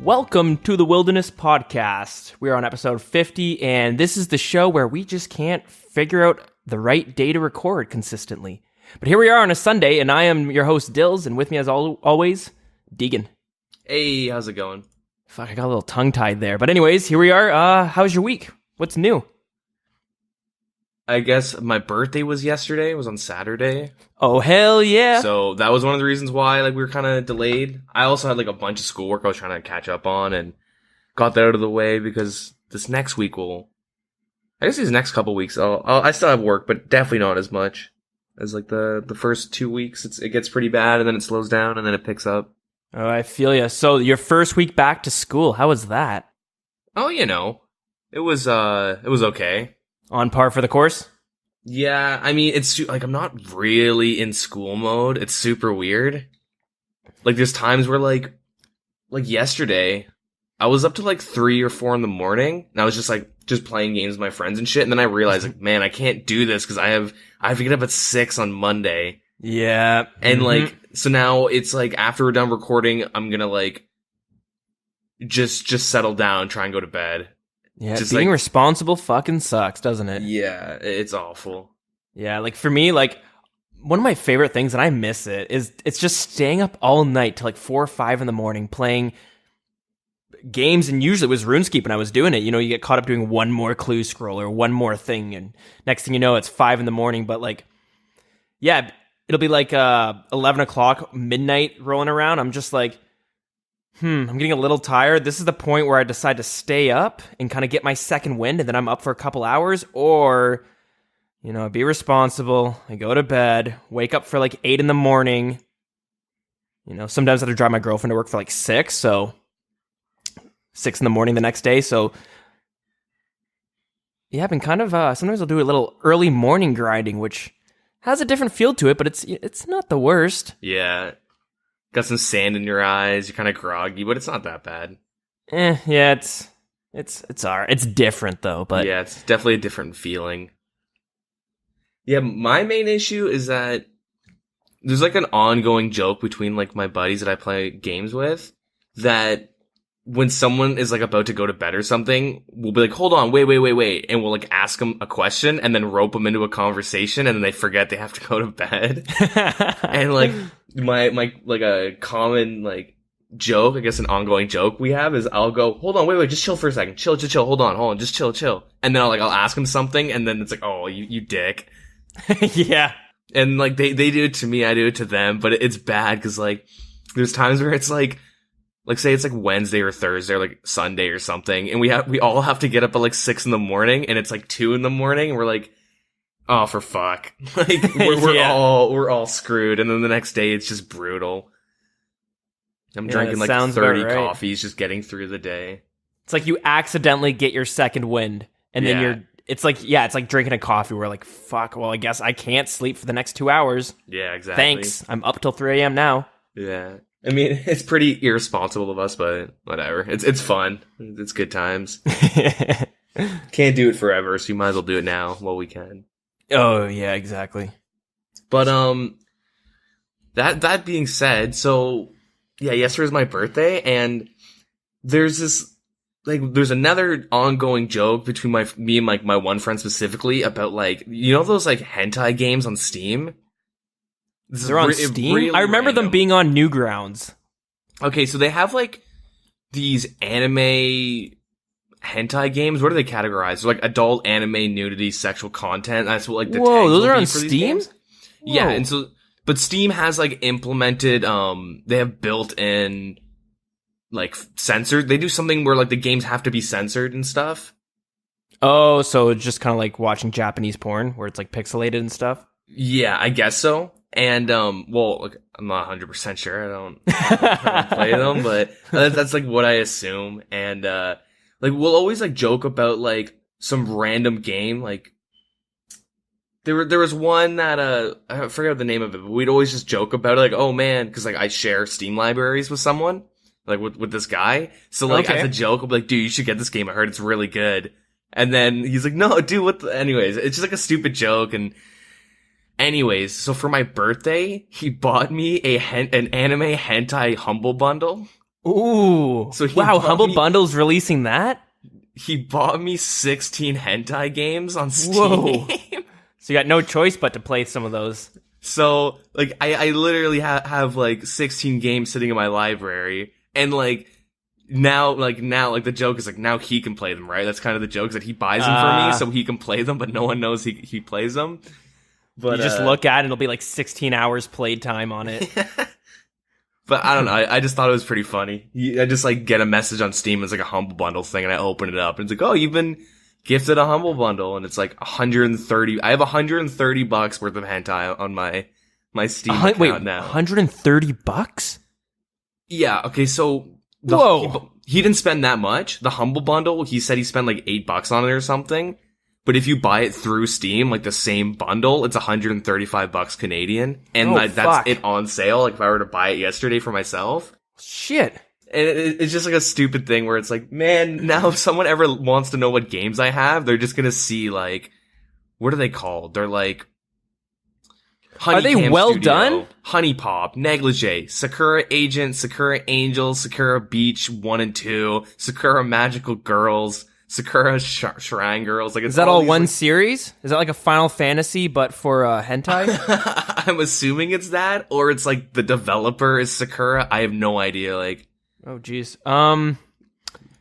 Welcome to the Wilderness Podcast. We're on episode 50, and this is the show where we just can't figure out the right day to record consistently. But here we are on a Sunday, and I am your host, Dills, and with me as always, Deegan. Hey, how's it going? Fuck, I got a little tongue-tied there. But anyways, here we are. How's your week? What's new? I guess my birthday was yesterday. It was on Saturday. Oh, hell yeah. So that was one of the reasons why we were kind of delayed. I also had a bunch of schoolwork I was trying to catch up on and got that out of the way because this next week I guess these next couple weeks, I still have work, but definitely not as much as the first 2 weeks. It gets pretty bad and then it slows down and then it picks up. Oh, I feel ya. So your first week back to school, how was that? Oh, it was okay. On par for the course? Yeah, I mean, it's I'm not really in school mode. It's super weird. There's times where like yesterday, I was up to 3 or 4 in the morning, and I was just playing games with my friends and shit. And then I realized man, I can't do this because I have to get up at 6 on Monday. Yeah, and so now it's after we're done recording, I'm gonna just settle down, try and go to bed. Yeah, just being responsible fucking sucks, doesn't it? Yeah, it's awful. Yeah, for me, one of my favorite things, and I miss it, is it's just staying up all night till 4 or 5 in the morning playing games, and usually it was RuneScape when I was doing it. You get caught up doing one more clue scroll or one more thing, and next thing you know, it's 5 in the morning, but yeah, it'll be 11 o'clock, midnight rolling around. I'm just I'm getting a little tired. This is the point where I decide to stay up and kind of get my second wind, and then I'm up for a couple hours, or, be responsible. I go to bed, wake up for 8 in the morning. Sometimes I have to drive my girlfriend to work for 6, so 6 in the morning the next day. So, yeah, I've been kind of, sometimes I'll do a little early morning grinding, which has a different feel to it, but it's not the worst. Yeah. Got some sand in your eyes, you're kind of groggy, but it's not that bad. Yeah, it's alright. It's different though, but yeah, it's definitely a different feeling. Yeah, my main issue is that there's an ongoing joke between my buddies that I play games with, that when someone is about to go to bed or something, we'll be hold on, wait, and we'll ask them a question and then rope them into a conversation, and then they forget they have to go to bed. And my a common joke, I guess an ongoing joke we have is I'll go, hold on, wait, just chill for a second, chill, hold on, just chill, and then I'll ask them something, and then it's oh, you dick. Yeah. And they do it to me, I do it to them, but it's bad because there's times where it's say it's Wednesday or Thursday or Sunday or something, and we all have to get up at 6 in the morning, and it's 2 in the morning, and we're oh, for fuck. We're yeah. we're all screwed, and then the next day it's just brutal. I'm drinking 30 coffees just getting through the day. It's you accidentally get your second wind, and then it's it's drinking a coffee where fuck, well, I guess I can't sleep for the next 2 hours. Yeah, exactly. Thanks. I'm up till 3 a.m. now. Yeah. I mean, it's pretty irresponsible of us, but whatever. It's fun. It's good times. Can't do it forever, so you might as well do it now while we can. Oh, yeah, exactly. But, that being said, so, yeah, yesterday was my birthday, and there's this, there's another ongoing joke between me and, my one friend specifically about, those, hentai games on Steam? They're on Steam? Really I remember them being on Newgrounds. Okay, so they have, these anime hentai games. What are they categorized? They're adult anime, nudity, sexual content. That's what the Whoa, tags those are will on be for Steam? these games. Yeah, and so but Steam has implemented they have built-in censored. They do something where the games have to be censored and stuff. Oh, so it's just kind of watching Japanese porn where it's pixelated and stuff? Yeah, I guess so. And, well, I'm not 100% sure. I don't play them, but that's what I assume. And, we'll always joke about some random game. There was one that, I forget the name of it, but we'd always just joke about it. Oh man, cause I share Steam libraries with someone, with this guy. So okay. As a joke, I'll be dude, you should get this game. I heard it's really good. And then he's no, dude, anyways, it's just a stupid joke. And, anyways, so for my birthday, he bought me an anime hentai humble bundle. Ooh. So he wow, bought Humble me- Bundle's releasing that? He bought me 16 hentai games on Steam. Whoa. So you got no choice but to play some of those. So, like, I literally have, like, 16 games sitting in my library, and, like, now, the joke is, like, now he can play them, right? That's kind of the joke, is that he buys them for me, so he can play them, but no one knows he plays them. But you just look at it, and it'll be, like, 16 hours played time on it. But I don't know, I just thought it was pretty funny. I just, like, get a message on Steam, it's like a Humble Bundle thing, and I open it up, and it's like, oh, you've been gifted a Humble Bundle, and it's like 130, I have $130 worth of hentai on my Steam account now. $130? Yeah, okay, so Whoa. He didn't spend that much. The Humble Bundle, he said he spent like $8 on it or something. But if you buy it through Steam, like the same bundle, it's $135 Canadian. And that's it on sale, like if I were to buy it yesterday for myself. Shit. And it's just like a stupid thing where it's like, man, now if someone ever wants to know what games I have, they're just gonna see like, what are they called? They're like, Are they well Studio, done? Honey Pop, Negligee, Sakura Agent, Sakura Angel, Sakura Beach 1 and 2, Sakura Magical Girls, Sakura Shrine Girls. Like, is that all one series? Is that like a Final Fantasy but for hentai? I'm assuming it's that, or it's like the developer is Sakura. I have no idea. Like, oh jeez.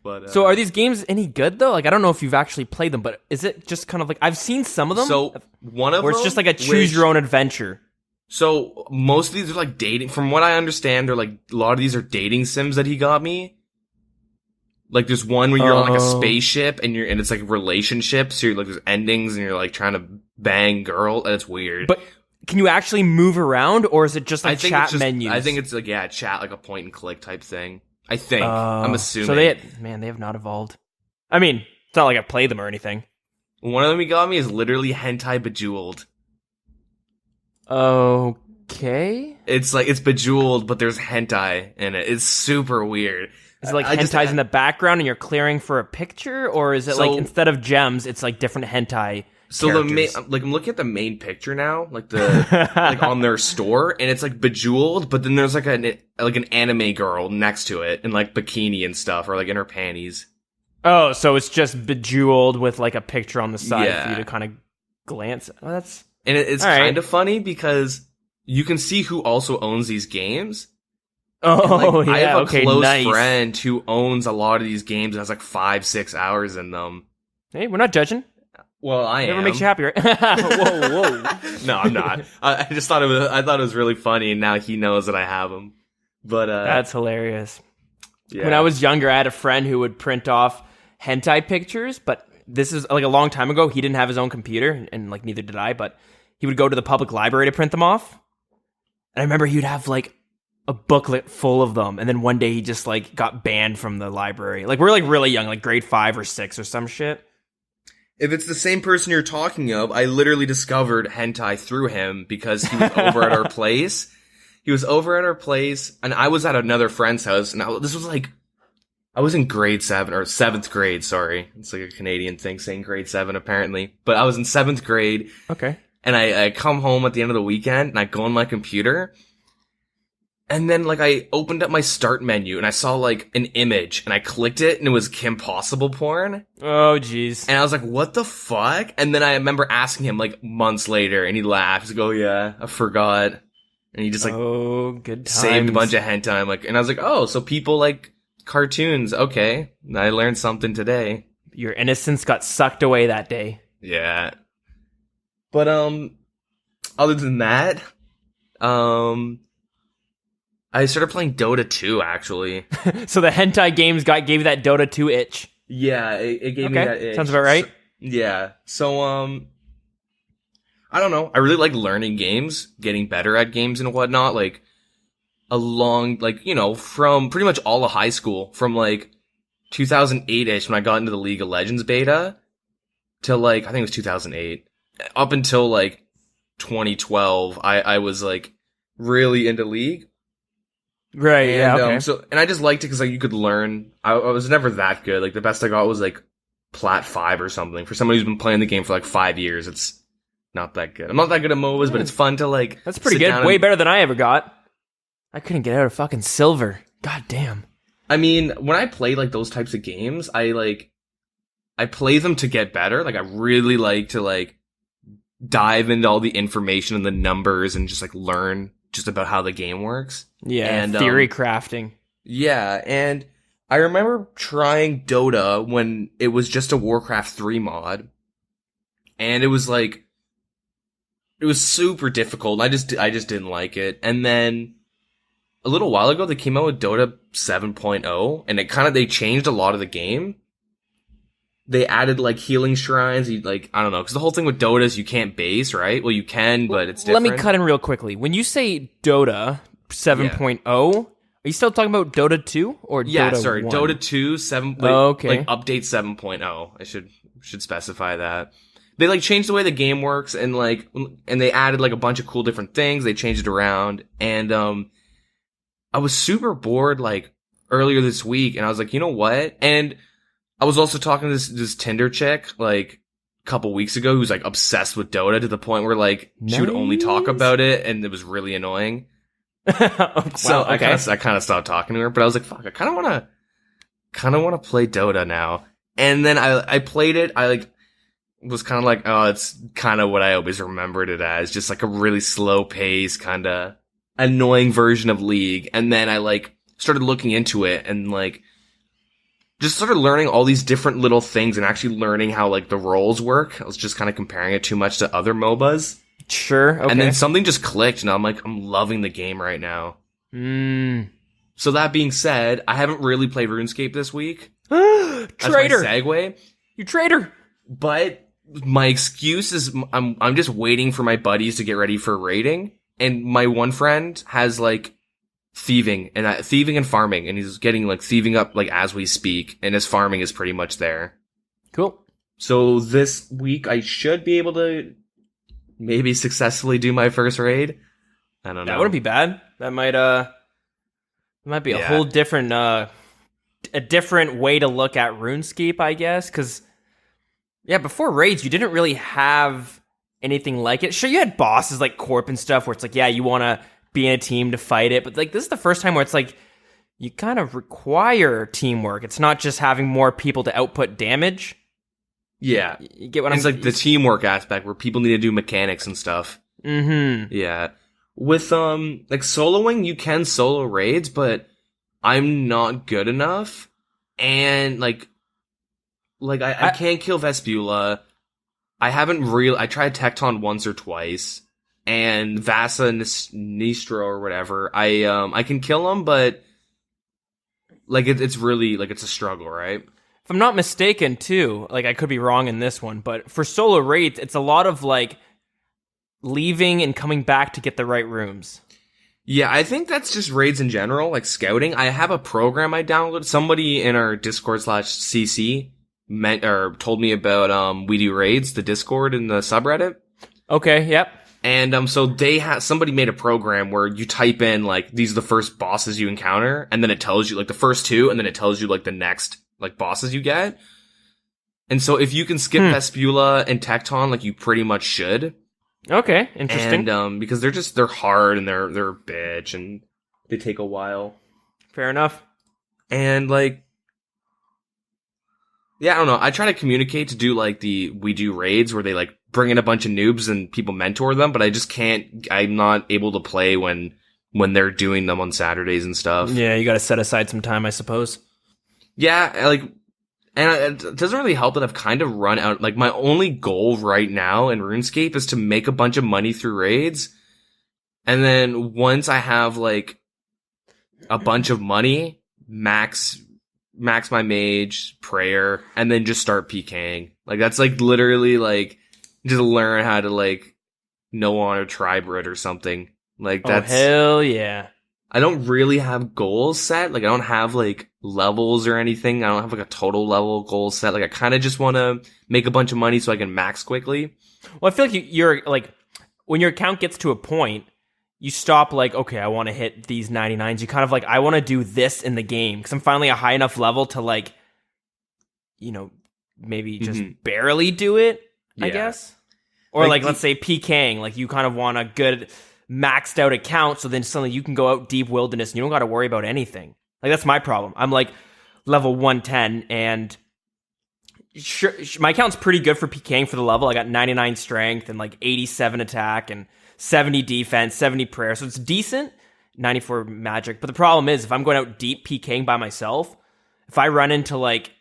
But, so are these games any good though? Like, I don't know if you've actually played them, but is it just kind of like, I've seen some of them. So one of them, or it's just like a choose your own adventure. So most of these are like dating. From what I understand, they're like a lot of these are dating sims that he got me. Like there's one where you're on like a spaceship and it's like relationships. So you're like there's endings and you're like trying to bang girl, and it's weird. But can you actually move around, or is it just like chat menus? I think it's like chat, like a point and click type thing. I think. I'm assuming. So they have not evolved. I mean, it's not like I've played them or anything. One of them he got me is literally hentai bejeweled. Okay. It's like, it's bejeweled, but there's hentai in it. It's super weird. Is it like hentai's in the background and you're clearing for a picture? Or is it like, instead of gems, it's like different hentai So characters? I'm looking at the main picture now, like the, like on their store, and it's like bejeweled, but then there's like an anime girl next to it in like bikini and stuff, or like in her panties. Oh, so it's just bejeweled with like a picture on the side for you to kind of glance. Oh, that's... And it's kind of funny because you can see who also owns these games. Oh, I have a close nice friend who owns a lot of these games and has like 5-6 hours in them. Hey, we're not judging. Well, I am. Whatever makes you happy, right? Whoa. No, I'm not. I just thought I thought it was really funny, and now he knows that I have them. But that's hilarious. Yeah. When I was younger, I had a friend who would print off hentai pictures, but this is like a long time ago. He didn't have his own computer, and like neither did I, but he would go to the public library to print them off. And I remember he'd have like a booklet full of them, and then one day he just like got banned from the library. Like, we're like really young, like grade 5 or 6 or some shit. If it's the same person you're talking of, I literally discovered hentai through him because he was over at our place. He was over at our place, and I was at another friend's house, and this was like, I was in grade 7, or 7th grade, sorry. It's like a Canadian thing saying grade 7, apparently. But I was in 7th grade. Okay. And I come home at the end of the weekend, and I go on my computer, and then, like, I opened up my start menu, and I saw, like, an image, and I clicked it, and it was Kim Possible porn. Oh, jeez. And I was like, what the fuck? And then I remember asking him, like, months later, and he laughed. He's like, oh, yeah, I forgot. And he just, like, good times. saved a bunch of hentai. I'm like, and I was like, oh, so people like cartoons. Okay. I learned something today. Your innocence got sucked away that day. Yeah. But, other than that, I started playing Dota 2, actually. So the hentai games gave you that Dota 2 itch. Yeah, it gave me that itch. Sounds about right. So, I don't know. I really like learning games, getting better at games and whatnot. Like, from pretty much all of high school, from like 2008-ish when I got into the League of Legends beta, to like, I think it was 2008. Up until like 2012, I was like really into League. Right, And, okay. And I just liked it because like you could learn. I was never that good. Like the best I got was like Plat 5 or something. For somebody who's been playing the game for like 5 years, it's not that good. I'm not that good at MOBAs, but it's fun to like. That's pretty good. Way better than I ever got. I couldn't get out of fucking silver. God damn. I mean, when I play like those types of games, I play them to get better. Like I really like to like dive into all the information and the numbers and just like learn just about how the game works. Yeah, and theory crafting. Yeah, and I remember trying Dota when it was just a Warcraft 3 mod, and it was super difficult. I just didn't like it. And then a little while ago they came out with Dota 7.0, and they changed a lot of the game. They added like healing shrines. I don't know, because the whole thing with Dota is you can't base, right? Well, you can, but it's different. Let me cut in real quickly. When you say Dota 7.0, are you still talking about Dota 2 or Dota 1? Dota 2 7. Okay. Like update 7.0. I should specify that. They like changed the way the game works, and they added like a bunch of cool different things. They changed it around, and I was super bored like earlier this week, and I was like, you know what? And I was also talking to this Tinder chick like a couple weeks ago who's like obsessed with Dota to the point where like she would only talk about it, and it was really annoying. So I kind of stopped talking to her, but I was like, fuck, I kind of want to play Dota now. And then I played it. I like was kind of like, oh, it's kind of what I always remembered it as, just like a really slow pace, kind of annoying version of League. And then I like started looking into it and like just started learning all these different little things and actually learning how like the roles work. I was just kind of comparing it too much to other MOBAs. Sure. Okay. And then something just clicked, and I'm like, I'm loving the game right now. So that being said, I haven't really played RuneScape this week. Traitor. That's my segue. You traitor. But my excuse is I'm just waiting for my buddies to get ready for raiding, and my one friend has like thieving and farming, and he's getting like thieving up like as we speak, and his farming is pretty much there. Cool. So this week I should be able to maybe successfully do my first raid. I don't know. That wouldn't be bad. That might be a whole different a different way to look at RuneScape, I guess, because before raids you didn't really have anything like it. Sure, you had bosses like Corp and stuff where it's like, you want to be in a team to fight it, but like this is the first time where it's like you kind of require teamwork. It's not just having more people to output damage. Yeah. You get what it's like the teamwork aspect where people need to do mechanics and stuff. Mm-hmm. Yeah. With like soloing, you can solo raids, but I'm not good enough. And I can't kill Vespula. I tried Tecton once or twice, and Vasa Nistro or whatever. I can kill him, but like it's really like it's a struggle, right? If I'm not mistaken, too, like I could be wrong in this one, but for solo raids, it's a lot of like leaving and coming back to get the right rooms. Yeah, I think that's just raids in general, like scouting. I have a program I downloaded. Somebody in our Discord/CC told me about We Do Raids, the Discord and the subreddit. Okay, yep. And so somebody made a program where you type in like these are the first bosses you encounter, and then it tells you like the first two, and then it tells you like the next like bosses you get. And so if you can skip Vespula and Tecton, like you pretty much should. Okay, interesting. And because they're hard and they're a bitch and they take a while. Fair enough. And like I don't know. I try to communicate to do like we do raids where they like bring in a bunch of noobs and people mentor them, but I just can't. I'm not able to play when they're doing them on Saturdays and stuff. Yeah, you got to set aside some time, I suppose. Yeah, like, and it doesn't really help that I've kind of run out. Like, my only goal right now in RuneScape is to make a bunch of money through raids, and then once I have like a bunch of money, max my mage, prayer, and then just start PKing. Like, that's like literally like just learn how to like no honor tribe root or something. Like, that's hell yeah. I don't really have goals set. Like, I don't have like levels or anything. I don't have like a total level goal set. Like, I kind of just want to make a bunch of money so I can max quickly. Well, I feel like you're like, when your account gets to a point, you stop like, okay, I want to hit these 99s. You kind of like, I want to do this in the game because I'm finally a high enough level to like, maybe just barely do it, I guess. Or like let's say PKing, like you kind of want a good maxed out account, so then suddenly you can go out deep wilderness and you don't got to worry about anything. Like, that's my problem. I'm like level 110, and sure, my account's pretty good for PKing for the level. I got 99 strength and like 87 attack and 70 defense, 70 prayer. So it's decent. 94 magic. But the problem is, if I'm going out deep PKing by myself, if I run into like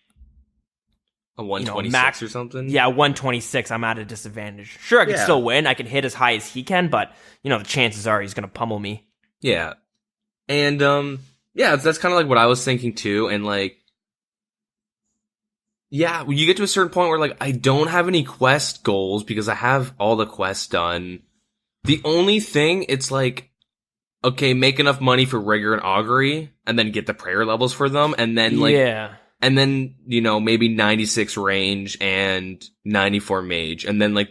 a 126 max or something? Yeah, 126, I'm at a disadvantage. Sure, I can still win. I can hit as high as he can, but the chances are he's going to pummel me. Yeah. And, that's kind of like what I was thinking too. And like, yeah, when you get to a certain point where like, I don't have any quest goals because I have all the quests done. The only thing, it's like, okay, make enough money for Rigor and Augury, and then get the prayer levels for them, and then like, and then, maybe 96 range and 94 mage. And then, like,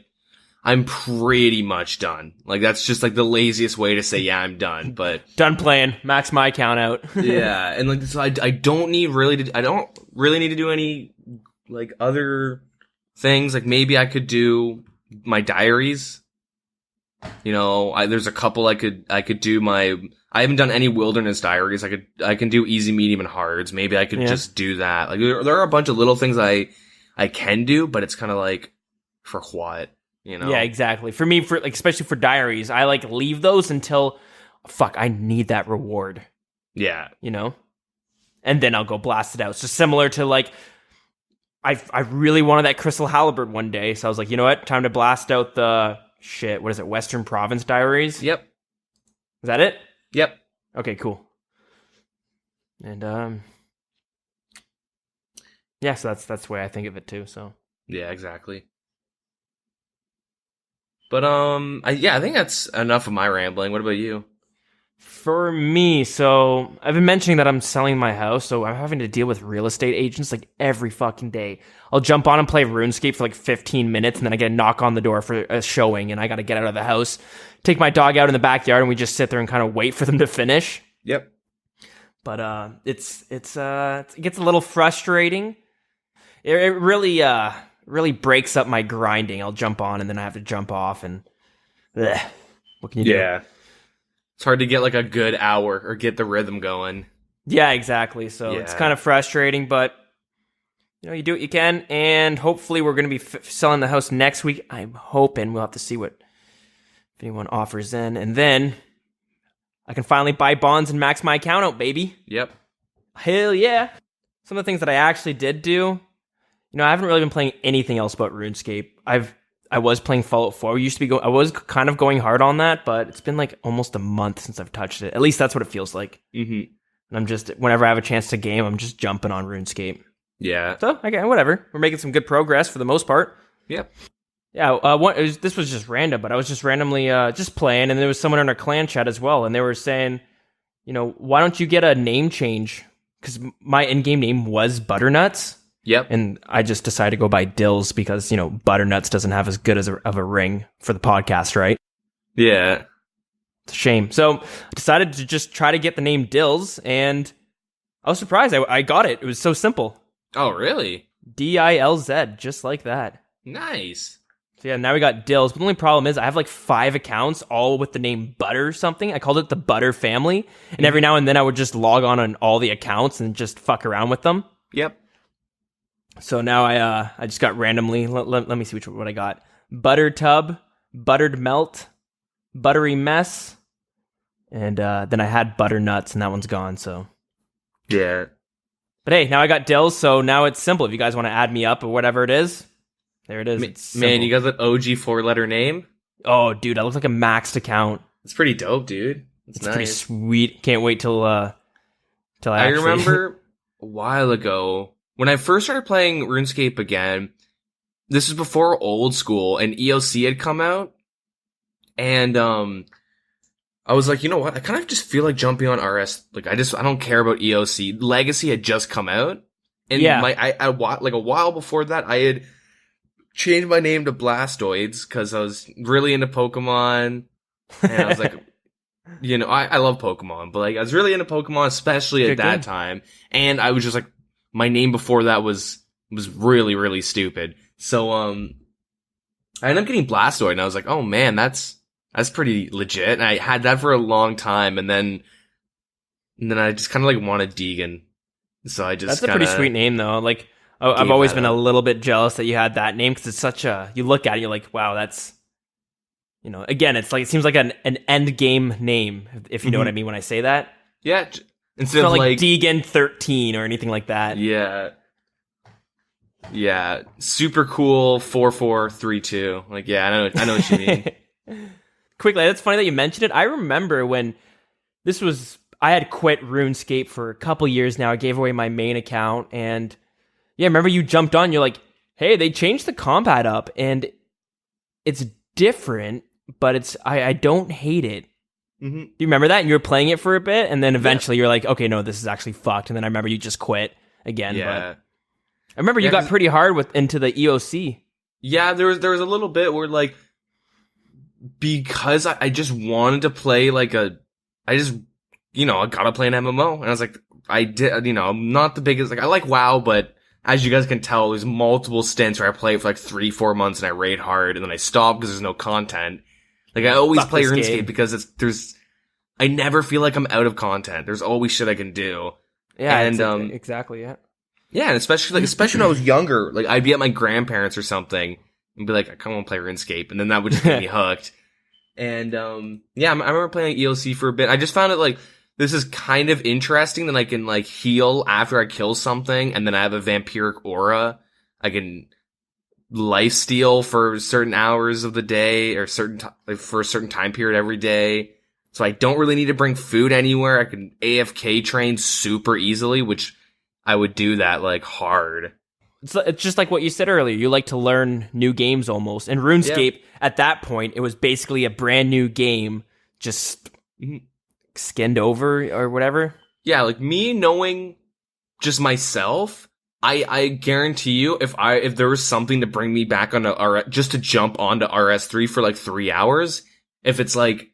I'm pretty much done. Like, that's just, like, the laziest way to say, yeah, I'm done. But done playing. Max my account out. Yeah. And, like, so I don't really need to do any, like, other things. Like, maybe I could do my diaries. There's a couple I could do I haven't done any wilderness diaries. I can do easy, medium, and hards. Maybe I could just do that. Like there are a bunch of little things I can do, but it's kind of like, for what, Yeah, exactly. For me, especially for diaries, I like leave those until I need that reward. Yeah. And then I'll go blast it out. So similar to like, I really wanted that Crystal Halberd one day, so I was like, you know what? Time to blast out the what is it? Western Province diaries. Yep. Is that it? Yep. Okay, cool. And yeah, so that's the way I think of it too. So yeah, exactly. But I think that's enough of my rambling. What about you? For me, so I've been mentioning that I'm selling my house, so I'm having to deal with real estate agents like every fucking day. I'll jump on and play RuneScape for like 15 minutes, and then I get a knock on the door for a showing, and I got to get out of the house, take my dog out in the backyard, and we just sit there and kind of wait for them to finish. Yep. But it gets a little frustrating. It really breaks up my grinding. I'll jump on and then I have to jump off, and what can you do? Yeah. It's hard to get like a good hour or get the rhythm going. Yeah, exactly. So it's kind of frustrating, but you do what you can, and hopefully we're going to be selling the house next week. I'm hoping we'll have to see if anyone offers in, and then I can finally buy bonds and max my account out, baby. Yep. Hell yeah. Some of the things that I actually did do, I haven't really been playing anything else but RuneScape. I was playing Fallout 4. I was kind of going hard on that, but it's been like almost a month since I've touched it. At least that's what it feels like. Mm-hmm. And I'm just, whenever I have a chance to game, I'm just jumping on RuneScape. Yeah. So, okay, whatever. We're making some good progress for the most part. Yep. Yeah, this was just random, but I was just randomly just playing, and there was someone in our clan chat as well, and they were saying, why don't you get a name change? Because my in-game name was Butternuts. Yep. And I just decided to go by Dills because, Butternuts doesn't have as good of a ring for the podcast, right? Yeah. It's a shame. So I decided to just try to get the name Dills, and I was surprised. I got it. It was so simple. Oh, really? DILZ, just like that. Nice. So yeah, now we got Dills. But the only problem is I have like 5 accounts, all with the name Butter something. I called it the Butter Family. And every now and then I would just log on all the accounts and just fuck around with them. Yep. So now I just got randomly, let me see what I got. Butter Tub, Buttered Melt, Buttery Mess, and then I had Butternuts, and that one's gone, so. Yeah. But hey, now I got Dills, so now it's simple. If you guys want to add me up or whatever it is, there it is. Man, you got that OG 4-letter name? Oh, dude, I look like a maxed account. It's pretty dope, dude. It's nice. Pretty sweet. Can't wait till I remember a while ago, when I first started playing RuneScape again, this was before Oldschool, and EOC had come out, and I was like, you know what? I kind of just feel like jumping on RS. Like, I don't care about EOC. Legacy had just come out, and a while before that, I had changed my name to Blastoids because I was really into Pokemon, and I was like, I love Pokemon, but like I was really into Pokemon, especially at that time, and I was just like, my name before that was really, really stupid. So I ended up getting Blastoid, and I was like, oh man, that's pretty legit. And I had that for a long time, and then And then I just kind of like wanted Deegan. So I just That's a pretty sweet name, though. Like, I've always been a little bit jealous that you had that name because it's such a. You look at it, you're like, wow, that's. Again, it's like it seems like an end game name, if you know what I mean when I say that. Yeah, instead it's of not like Deegan 13 or anything like that. Yeah. Yeah, super cool 4432. Like, yeah, I know what you mean. Quickly, that's funny that you mentioned it. I remember when I had quit RuneScape for a couple years now. I gave away my main account, and yeah, remember you jumped on. You're like, hey, they changed the combat up, and it's different, but I don't hate it. Mm-hmm. Do you remember that? And you were playing it for a bit, and then eventually you're like, okay, no, this is actually fucked. And then I remember you just quit again. Yeah. But I remember you got pretty hard into the EOC. Yeah, there was a little bit where like because I just wanted to play I gotta play an MMO, and I was like, I'm not the biggest I like WoW, but as you guys can tell, there's multiple stints where I play it for like 3-4 months and I raid hard and then I stop because there's no content. Like I always play RuneScape because I never feel like I'm out of content. There's always shit I can do. Yeah, and exactly, yeah. Yeah, and especially when I was younger, like I'd be at my grandparents or something and be like, I come on play RuneScape, and then that would just get me hooked. And yeah, I remember playing EOC for a bit. I just found it like this is kind of interesting that I can like heal after I kill something, and then I have a vampiric aura. I can lifesteal for certain hours of the day or for a certain time period every day. So I don't really need to bring food anywhere. I can AFK train super easily, which I would do that like hard. It's just like what you said earlier. You like to learn new games almost. And RuneScape, at that point, it was basically a brand new game, just skinned over or whatever. Yeah, like me knowing just myself, I guarantee you, if there was something to bring me back onto just to jump onto RS3 for like 3 hours, if it's like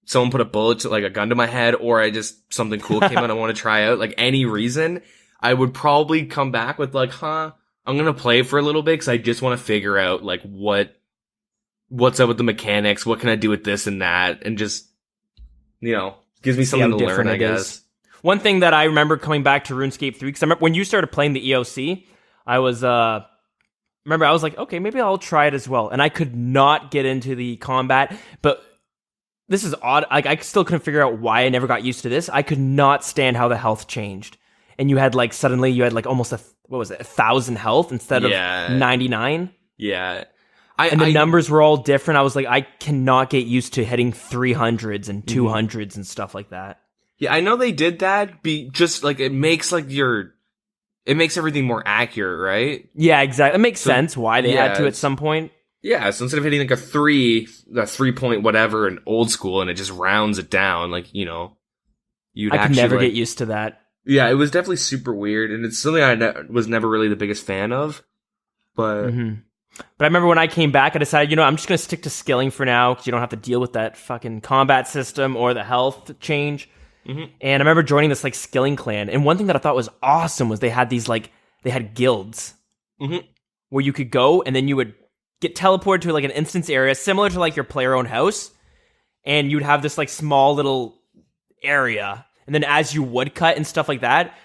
someone put a bullet to like a gun to my head, or something cool came out I want to try out, like any reason, I would probably come back with like, I'm gonna play for a little bit because I just want to figure out like what's up with the mechanics, what can I do with this and that, and just gives me something to learn, I guess. One thing that I remember coming back to RuneScape 3, because I remember when you started playing the EOC, I was like, okay, maybe I'll try it as well, and I could not get into the combat, but this is odd. Like I still couldn't figure out why I never got used to this. I could not stand how the health changed. And you had like suddenly you had like almost 1,000 health instead of 99. Yeah. And the numbers were all different. I was like, I cannot get used to hitting 300s and 200s and stuff like that. Yeah, I know they did that. Just like it makes everything more accurate, right? Yeah, exactly. It makes sense why they had to at some point. Yeah, so instead of hitting like a 3 point whatever in old school, and it just rounds it down, like I could never get used to that. Yeah, it was definitely super weird, and it's something I was never really the biggest fan of. But But I remember when I came back, I decided, I'm just going to stick to skilling for now because you don't have to deal with that fucking combat system or the health change. And I remember joining this like skilling clan, and one thing that I thought was awesome was they had guilds where you could go and then you would get teleported to like an instance area similar to like your player-owned house, and you'd have this like small little area. And then as you woodcut and stuff like that,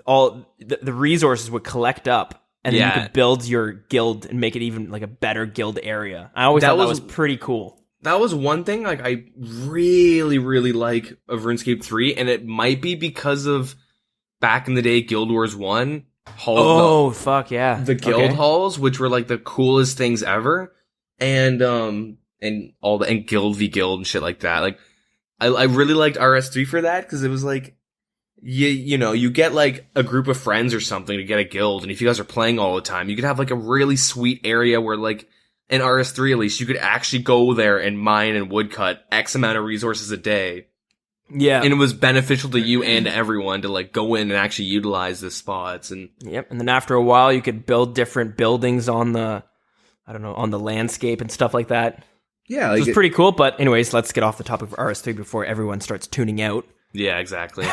all the resources would collect up, and then you could build your guild and make it even like a better guild area. I always thought that was pretty cool. That was one thing like I really, really like of RuneScape 3, and it might be because of back in the day Guild Wars 1. Fuck yeah. The guild halls, which were like the coolest things ever. And guild v guild and shit like that. Like I really liked RS3 for that, because it was like you get like a group of friends or something to get a guild, and if you guys are playing all the time, you could have like a really sweet area where like in RS3 at least you could actually go there and mine and woodcut X amount of resources a day. Yeah. And it was beneficial to you and to everyone to like go in and actually utilize the spots. And and then after a while you could build different buildings on the landscape and stuff like that. Yeah, like it was pretty cool. But anyways, let's get off the topic of RS3 before everyone starts tuning out. Yeah, exactly.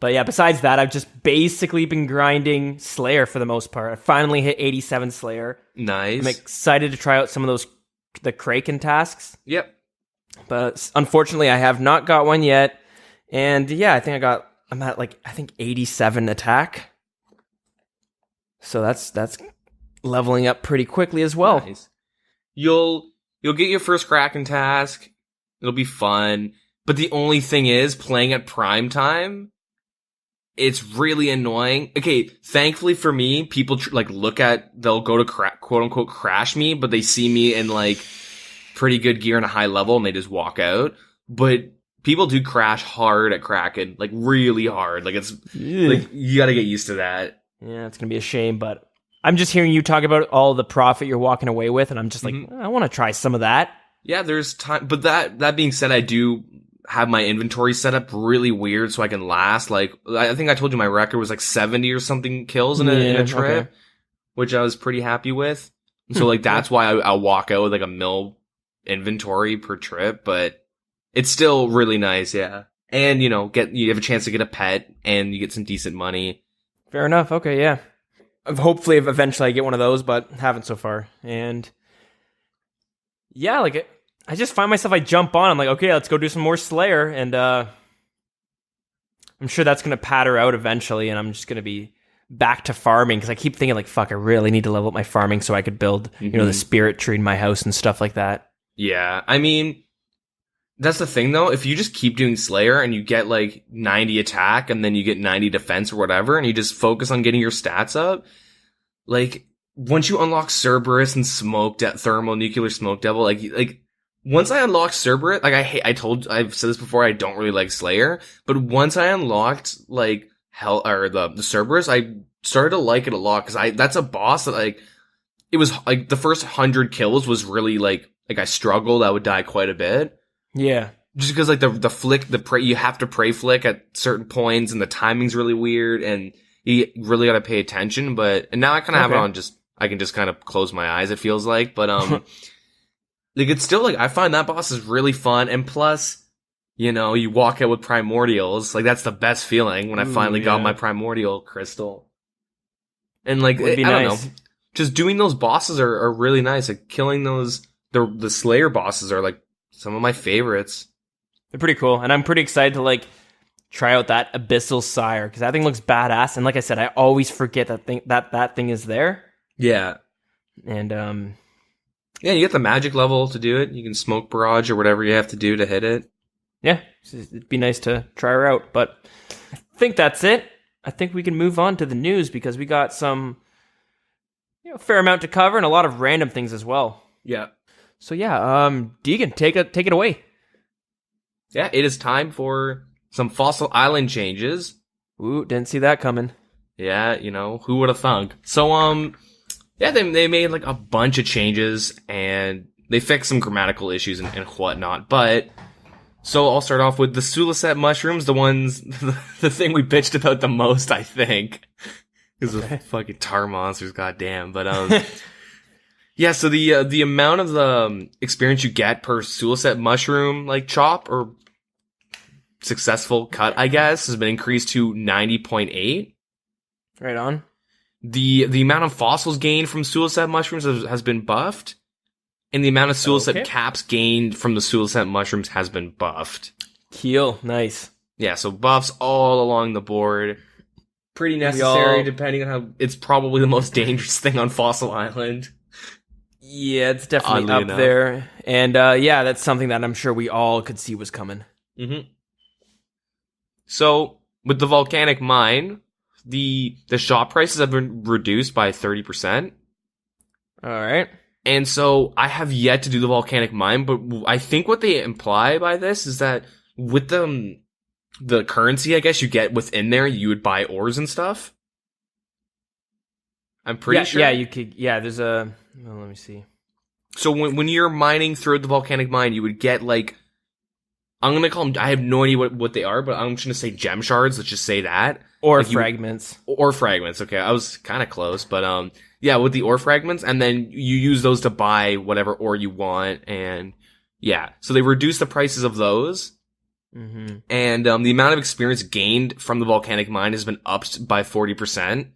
But yeah, besides that, I've just basically been grinding Slayer for the most part. I finally hit 87 Slayer. Nice. I'm excited to try out some of the Kraken tasks. Yep. But unfortunately, I have not got one yet. And yeah, I'm at like, I think 87 attack. So that's leveling up pretty quickly as well. Nice. You'll get your first Kraken task. It'll be fun. But the only thing is, playing at prime time, it's really annoying. Okay, thankfully for me, people they'll go to quote unquote crash me, but they see me in like pretty good gear and a high level and they just walk out. But people do crash hard at Kraken, like really hard. Like it's like you gotta get used to that. Yeah, it's gonna be a shame, but I'm just hearing you talk about all the profit you're walking away with, and I'm just like, I want to try some of that. Yeah, there's time, but that being said, I do have my inventory set up really weird so I can last. Like, I think I told you my record was like 70 or something kills in a trip, which I was pretty happy with. So like that's why I'll walk out with like a mil inventory per trip, but it's still really nice, yeah. And you have a chance to get a pet and you get some decent money. Fair enough. Okay, yeah. Hopefully, eventually I get one of those, but haven't so far. And yeah, like I just find myself, I jump on, I'm like, okay, let's go do some more Slayer, and I'm sure that's gonna patter out eventually, and I'm just gonna be back to farming because I keep thinking like, fuck, I really need to level up my farming so I could build, the spirit tree in my house and stuff like that. Yeah, I mean, that's the thing though. If you just keep doing Slayer and you get like 90 attack and then you get 90 defense or whatever, and you just focus on getting your stats up, like once you unlock Cerberus and thermonuclear smoke devil, like once I unlocked Cerberus, like I've said this before, I don't really like Slayer, but once I unlocked like the Cerberus, I started to like it a lot because that's a boss that like it was like the first 100 kills was really like I struggled. I would die quite a bit. Yeah. Just because like the flick, you have to pray flick at certain points and the timing's really weird and you really gotta pay attention. And now I kind of have it on I can just kind of close my eyes, it feels like. But, like it's still like, I find that boss is really fun. And plus, you walk out with primordials. Like that's the best feeling when I finally got my primordial crystal. And like, I don't know, just doing those bosses are really nice. Like killing the Slayer bosses are like some of my favorites. They're pretty cool, and I'm pretty excited to like try out that Abyssal Sire because that thing looks badass. And like I said, I always forget that thing is there. Yeah, and yeah, you get the magic level to do it. You can smoke barrage or whatever you have to do to hit it. Yeah, it'd be nice to try her out. But I think that's it. I think we can move on to the news because we got some fair amount to cover and a lot of random things as well. Yeah. So yeah, Deegan, take it away. Yeah, it is time for some Fossil Island changes. Ooh, didn't see that coming. Yeah, who would have thunk? So, yeah, they made like a bunch of changes and they fixed some grammatical issues and whatnot. But so I'll start off with the Sulisette mushrooms, the thing we bitched about the most, I think, because of fucking tar monsters, goddamn. But yeah, so the amount of the experience you get per Sulisette mushroom, like chop or successful cut, I guess, has been increased to 90.8. Right on. The amount of fossils gained from Sulisette mushrooms has been buffed, and the amount of Sulisette caps gained from the Sulisette mushrooms has been buffed. Cool, nice. Yeah, so buffs all along the board. Pretty necessary, depending on how... It's probably the most dangerous thing on Fossil Island. Yeah, it's definitely up there. And yeah, that's something that I'm sure we all could see was coming. Mm-hmm. So, with the Volcanic Mine, the shop prices have been reduced by 30%. All right. And so, I have yet to do the Volcanic Mine, but I think what they imply by this is that with the currency, I guess, you get within there, you would buy ores and stuff. I'm pretty sure. Yeah, you could. Yeah, there's a... Well, let me see. So when you're mining through the Volcanic Mine, you would get like, I'm gonna call them. I have no idea what they are, but I'm just gonna say gem shards. Let's just say that, or like fragments, or fragments. Okay, I was kind of close, but yeah, with the ore fragments, and then you use those to buy whatever ore you want, and yeah, so they reduce the prices of those, and the amount of experience gained from the Volcanic Mine has been upped by 40%.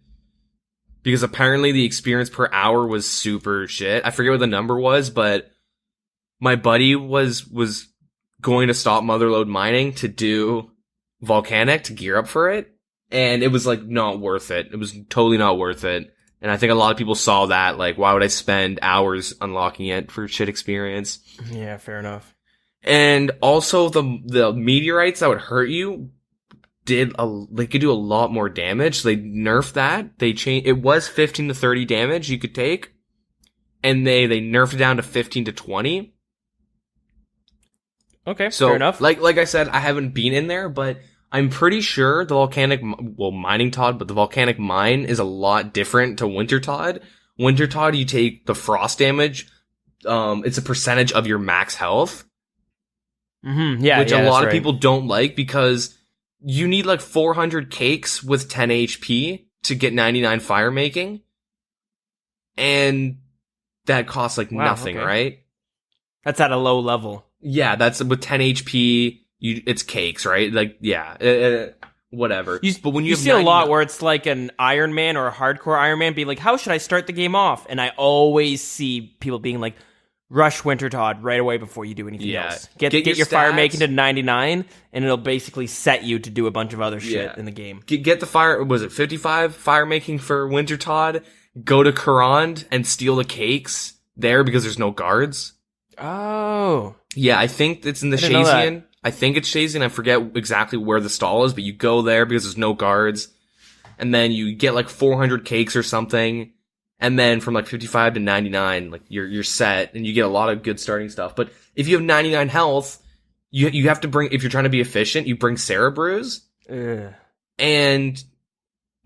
Because apparently the experience per hour was super shit. I forget what the number was, but my buddy was going to stop Motherlode mining to do volcanic to gear up for it, and it was like not worth it. It was totally not worth it. And I think a lot of people saw that, like, why would I spend hours unlocking it for shit experience? Yeah, fair enough. And also the meteorites that would hurt you they could do a lot more damage. So they nerfed that. It was 15 to 30 damage you could take, and they nerfed it down to 15 to 20. Okay, So, fair enough. like I said, I haven't been in there, but I'm pretty sure the mining Todd, but the volcanic mine is a lot different to Winter Todd. Winter Todd, you take the frost damage. It's a percentage of your max health. Mm-hmm. Yeah, which a lot of people don't like because you need like 400 cakes with 10 HP to get 99 fire making. And that costs like nothing, right? That's at a low level. Yeah, that's with 10 HP. It's cakes, right? Like, yeah, whatever. But when you see a lot where it's like an Iron Man or a hardcore Iron Man being like, how should I start the game off? And I always see people being like, rush Winter Todd right away before you do anything else. Get your fire making to 99, and it'll basically set you to do a bunch of other shit in the game. Get the fire, was it 55 fire making for Winter Todd? Go to Karand and steal the cakes there because there's no guards. Oh. Yeah, I think it's in the Shazian. I think it's Shazian. I forget exactly where the stall is, but you go there because there's no guards. And then you get like 400 cakes or something. And then from like 55 to 99, like you're set and you get a lot of good starting stuff. But if you have 99 health, you have to bring, if you're trying to be efficient, you bring Cerebrews. And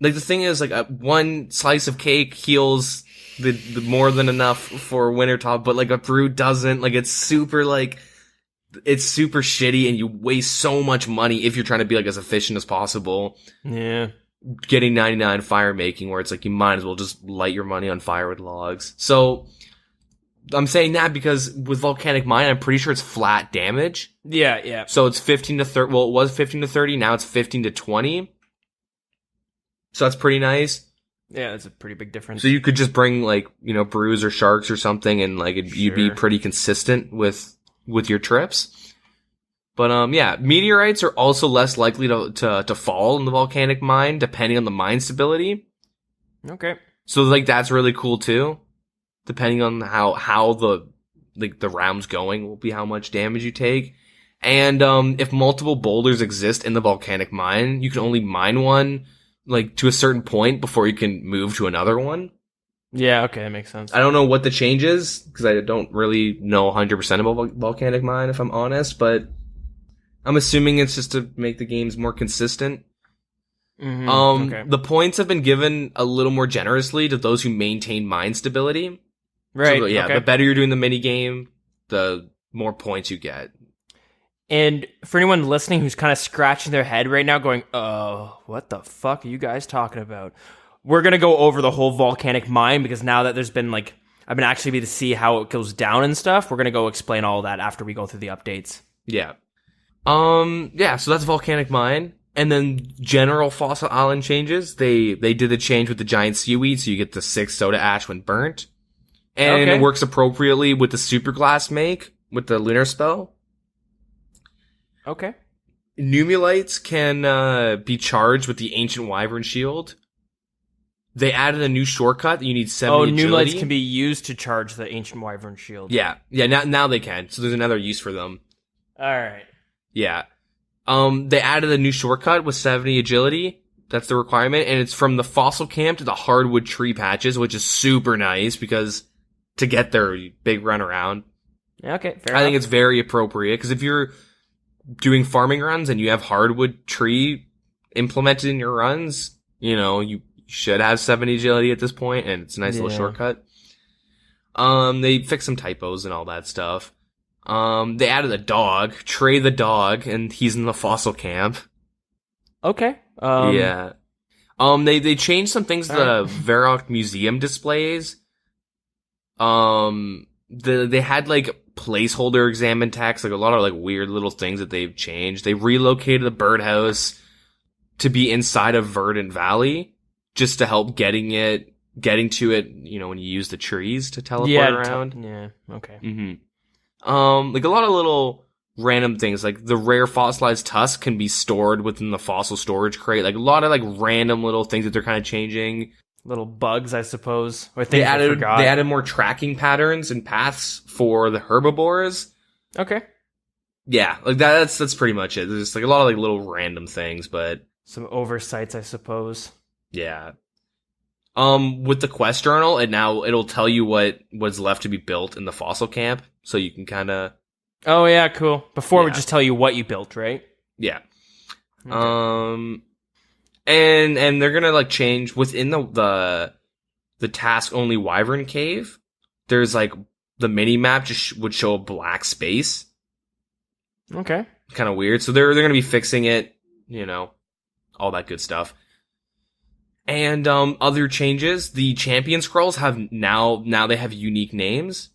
like the thing is, like one slice of cake heals the more than enough for Winter Todd, but like a brew doesn't. Like it's super shitty, and you waste so much money if you're trying to be like as efficient as possible. Yeah. Getting 99 fire making, where it's like you might as well just light your money on fire with logs. So I'm saying that because with Volcanic Mine, I'm pretty sure it's flat damage. Yeah. So it's 15 to 30. Well, it was 15 to 30. Now it's 15 to 20. So that's pretty nice. Yeah, that's a pretty big difference. So you could just bring like, brews or sharks or something, and like you'd be pretty consistent with your trips. But yeah, meteorites are also less likely to fall in the volcanic mine depending on the mine stability. Okay. So like that's really cool too. Depending on how the round's going will be how much damage you take. And if multiple boulders exist in the volcanic mine, you can only mine one like to a certain point before you can move to another one. Yeah, okay, that makes sense. I don't know what the change is because I don't really know 100% about volcanic mine if I'm honest, but I'm assuming it's just to make the games more consistent. Mm-hmm. Okay. The points have been given a little more generously to those who maintain mine stability. Right. So, yeah, okay. the better you're doing the mini game, the more points you get. And for anyone listening who's kind of scratching their head right now going, oh, what the fuck are you guys talking about? We're going to go over the whole volcanic mine because now that there's been like, I've been actually able to see how it goes down and stuff. We're going to go explain all that after we go through the updates. Yeah. Yeah, so that's Volcanic Mine. And then general Fossil Island changes. They did a change with the giant seaweed, so you get the 6 soda ash when burnt. And it works appropriately with the super glass make, with the lunar spell. Okay. Numulites can be charged with the ancient wyvern shield. They added a new shortcut that you need 70 agility. Numulites can be used to charge the ancient wyvern shield. Yeah, now they can. So there's another use for them. Alright. Yeah. They added a new shortcut with 70 agility. That's the requirement. And it's from the fossil camp to the hardwood tree patches, which is super nice because to get there, big run around. Okay, fair I enough. think it's very appropriate because if you're doing farming runs and you have hardwood tree implemented in your runs, you should have 70 agility at this point, and it's a nice little shortcut. They fixed some typos and all that stuff. They added a dog, Trey the dog, and he's in the fossil camp. Okay. Yeah. They changed some things to the Varrock Museum displays. They had like placeholder examine text, like a lot of like weird little things that they've changed. They relocated the birdhouse to be inside of Verdant Valley just to help getting to it, when you use the trees to teleport around. Okay. Mm-hmm. Like a lot of little random things. Like the rare fossilized tusk can be stored within the fossil storage crate. Like a lot of like random little things that they're kind of changing. Little bugs, I suppose. Or They things I forgot. added more tracking patterns and paths for the herbivores. Okay. Yeah, like that's pretty much it. There's just like a lot of like little random things, but Some oversights, I suppose. yeah. With the quest journal, it'll tell you what's left to be built in the fossil camp, so you can kind of Oh, yeah, cool. Before it would Yeah. just tell you what you built, right? yeah. Okay. And they're gonna like change within the task only wyvern cave. There's like the mini map just would show a black space. Okay. Kind of weird. So they're gonna be fixing it, all that good stuff. And other changes, the champion scrolls have now they have unique names.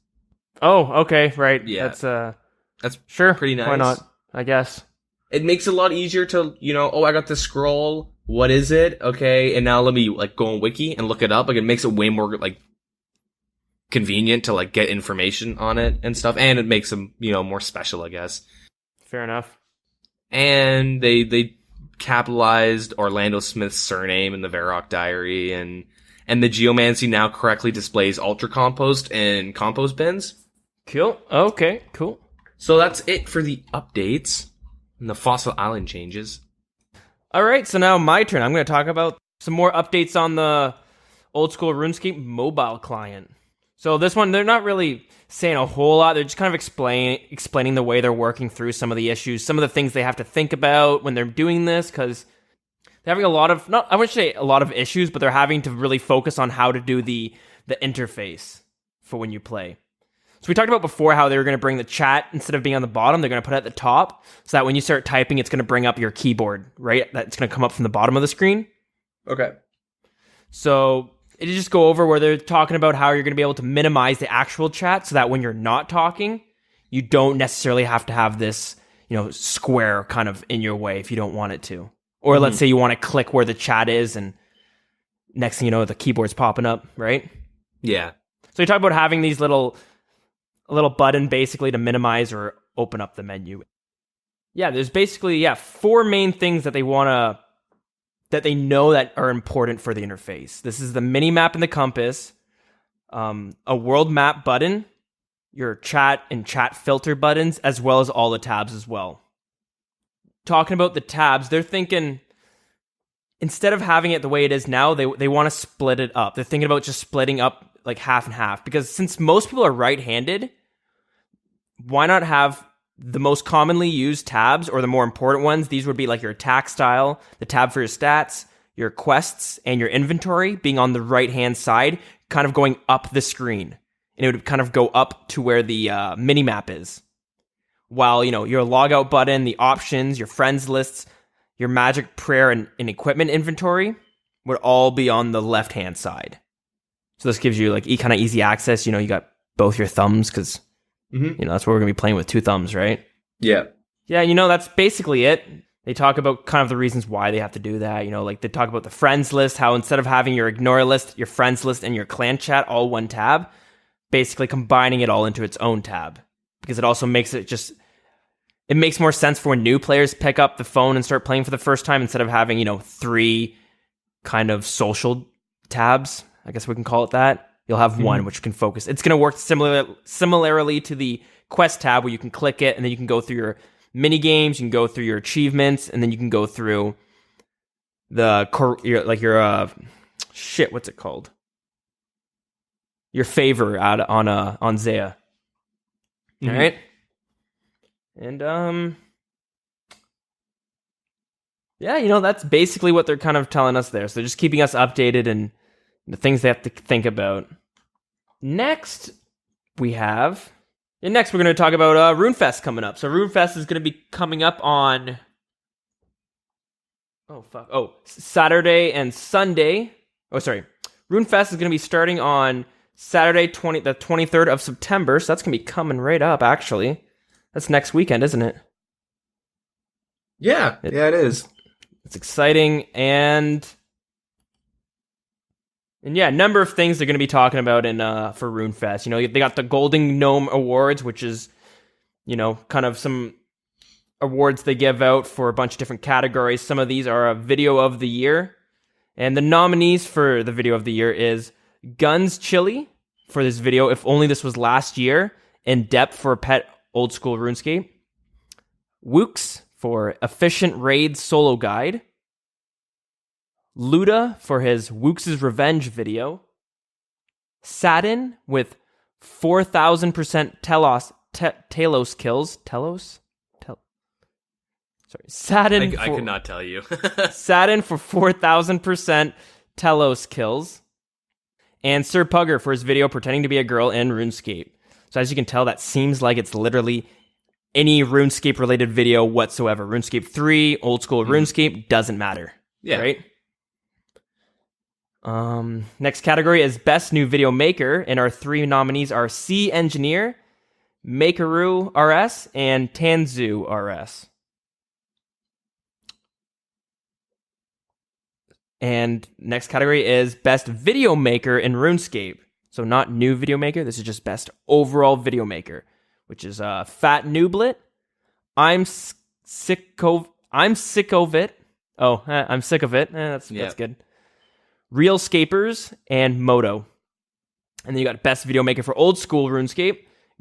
Oh, okay, right. Yeah. That's That's sure. pretty nice. Why not? I guess. It makes it a lot easier to, I got this scroll. What is it? Okay, and now let me like go on wiki and look it up. Like it makes it way more like convenient to like get information on it and stuff, and it makes them, more special, I guess. Fair enough. And they capitalized Orlando Smith's surname in the Varrock Diary, and the geomancy now correctly displays ultra compost and compost bins. Cool. Okay, cool. So that's it for the updates and the Fossil Island changes. All right, so now my turn. I'm going to talk about some more updates on the old school RuneScape mobile client. So this one, they're not really saying a whole lot. They're just kind of explaining the way they're working through some of the issues, some of the things they have to think about when they're doing this, because they're having a lot of, I wouldn't say a lot of issues, but they're having to really focus on how to do the interface for when you play. So we talked about before how they were going to bring the chat, instead of being on the bottom, they're going to put it at the top, so that when you start typing, it's going to bring up your keyboard, right? That's going to come up from the bottom of the screen. Okay. So it just go over where they're talking about how you're going to be able to minimize the actual chat, so that when you're not talking, you don't necessarily have to have this, square kind of in your way if you don't want it to. Or let's say you want to click where the chat is, and next thing you know, the keyboard's popping up, right? Yeah. So you talk about having these little button basically to minimize or open up the menu. Yeah, there's basically, four main things that that they know that are important for the interface. This is the mini map and the compass, a world map button, your chat and chat filter buttons, as well as all the tabs as well. Talking about the tabs, they're thinking, instead of having it the way it is now, they want to split it up. They're thinking about just splitting up like half and half, because since most people are right-handed, why not have the most commonly used tabs, or the more important ones? These would be like your attack style, the tab for your stats, your quests, and your inventory being on the right-hand side, kind of going up the screen. And it would kind of go up to where the mini-map is. While, your logout button, the options, your friends lists, your magic prayer, and equipment inventory would all be on the left-hand side. So this gives you like kind of easy access. You got both your thumbs, because that's what we're going to be playing with, two thumbs, right? Yeah. Yeah, that's basically it. They talk about kind of the reasons why they have to do that. Like they talk about the friends list, how instead of having your ignore list, your friends list, and your clan chat all one tab, basically combining it all into its own tab. Because it also makes it makes more sense for when new players pick up the phone and start playing for the first time, instead of having, three kind of social tabs. I guess we can call it that. You'll have one which can focus. It's going to work similarly to the quest tab, where you can click it and then you can go through your mini games, you can go through your achievements, and then you can go through what's it called? Your favor on Zaya. All right. And that's basically what they're kind of telling us there. So they're just keeping us updated and the things they have to think about. Next, we're going to talk about RuneFest coming up. So RuneFest is going to be coming up on Saturday and Sunday. RuneFest is going to be starting on Saturday, the 23rd of September. So that's going to be coming right up, actually. That's next weekend, isn't it? Yeah, it is. It's exciting, and a number of things they're going to be talking about for RuneFest. They got the Golden Gnome Awards, which is, kind of some awards they give out for a bunch of different categories. Some of these are a video of the year. And the nominees for the video of the year is Guns Chili for this video, if only this was last year, In Depth for Pet Old School RuneScape, Wooks for Efficient Raid Solo Guide, Luda for his Wooks' Revenge video, Sadin with 4,000% Talos kills. Sadin. I could not tell you. Sadin for 4,000% Telos kills. And Sir Pugger for his video pretending to be a girl in RuneScape. So as you can tell, that seems like it's literally any RuneScape related video whatsoever. RuneScape 3, old school RuneScape, doesn't matter. Yeah. Right? Next category is Best New Video Maker, and our 3 nominees are C Engineer, Makeru RS, and Tanzu RS. And next category is Best Video Maker in RuneScape. So not New Video Maker, this is just Best Overall Video Maker, which is Fat Nooblet, I'm sick of it. Oh, I'm sick of it. That's good. Real Scapers, and Moto. And then you got Best Video Maker for Old School RuneScape,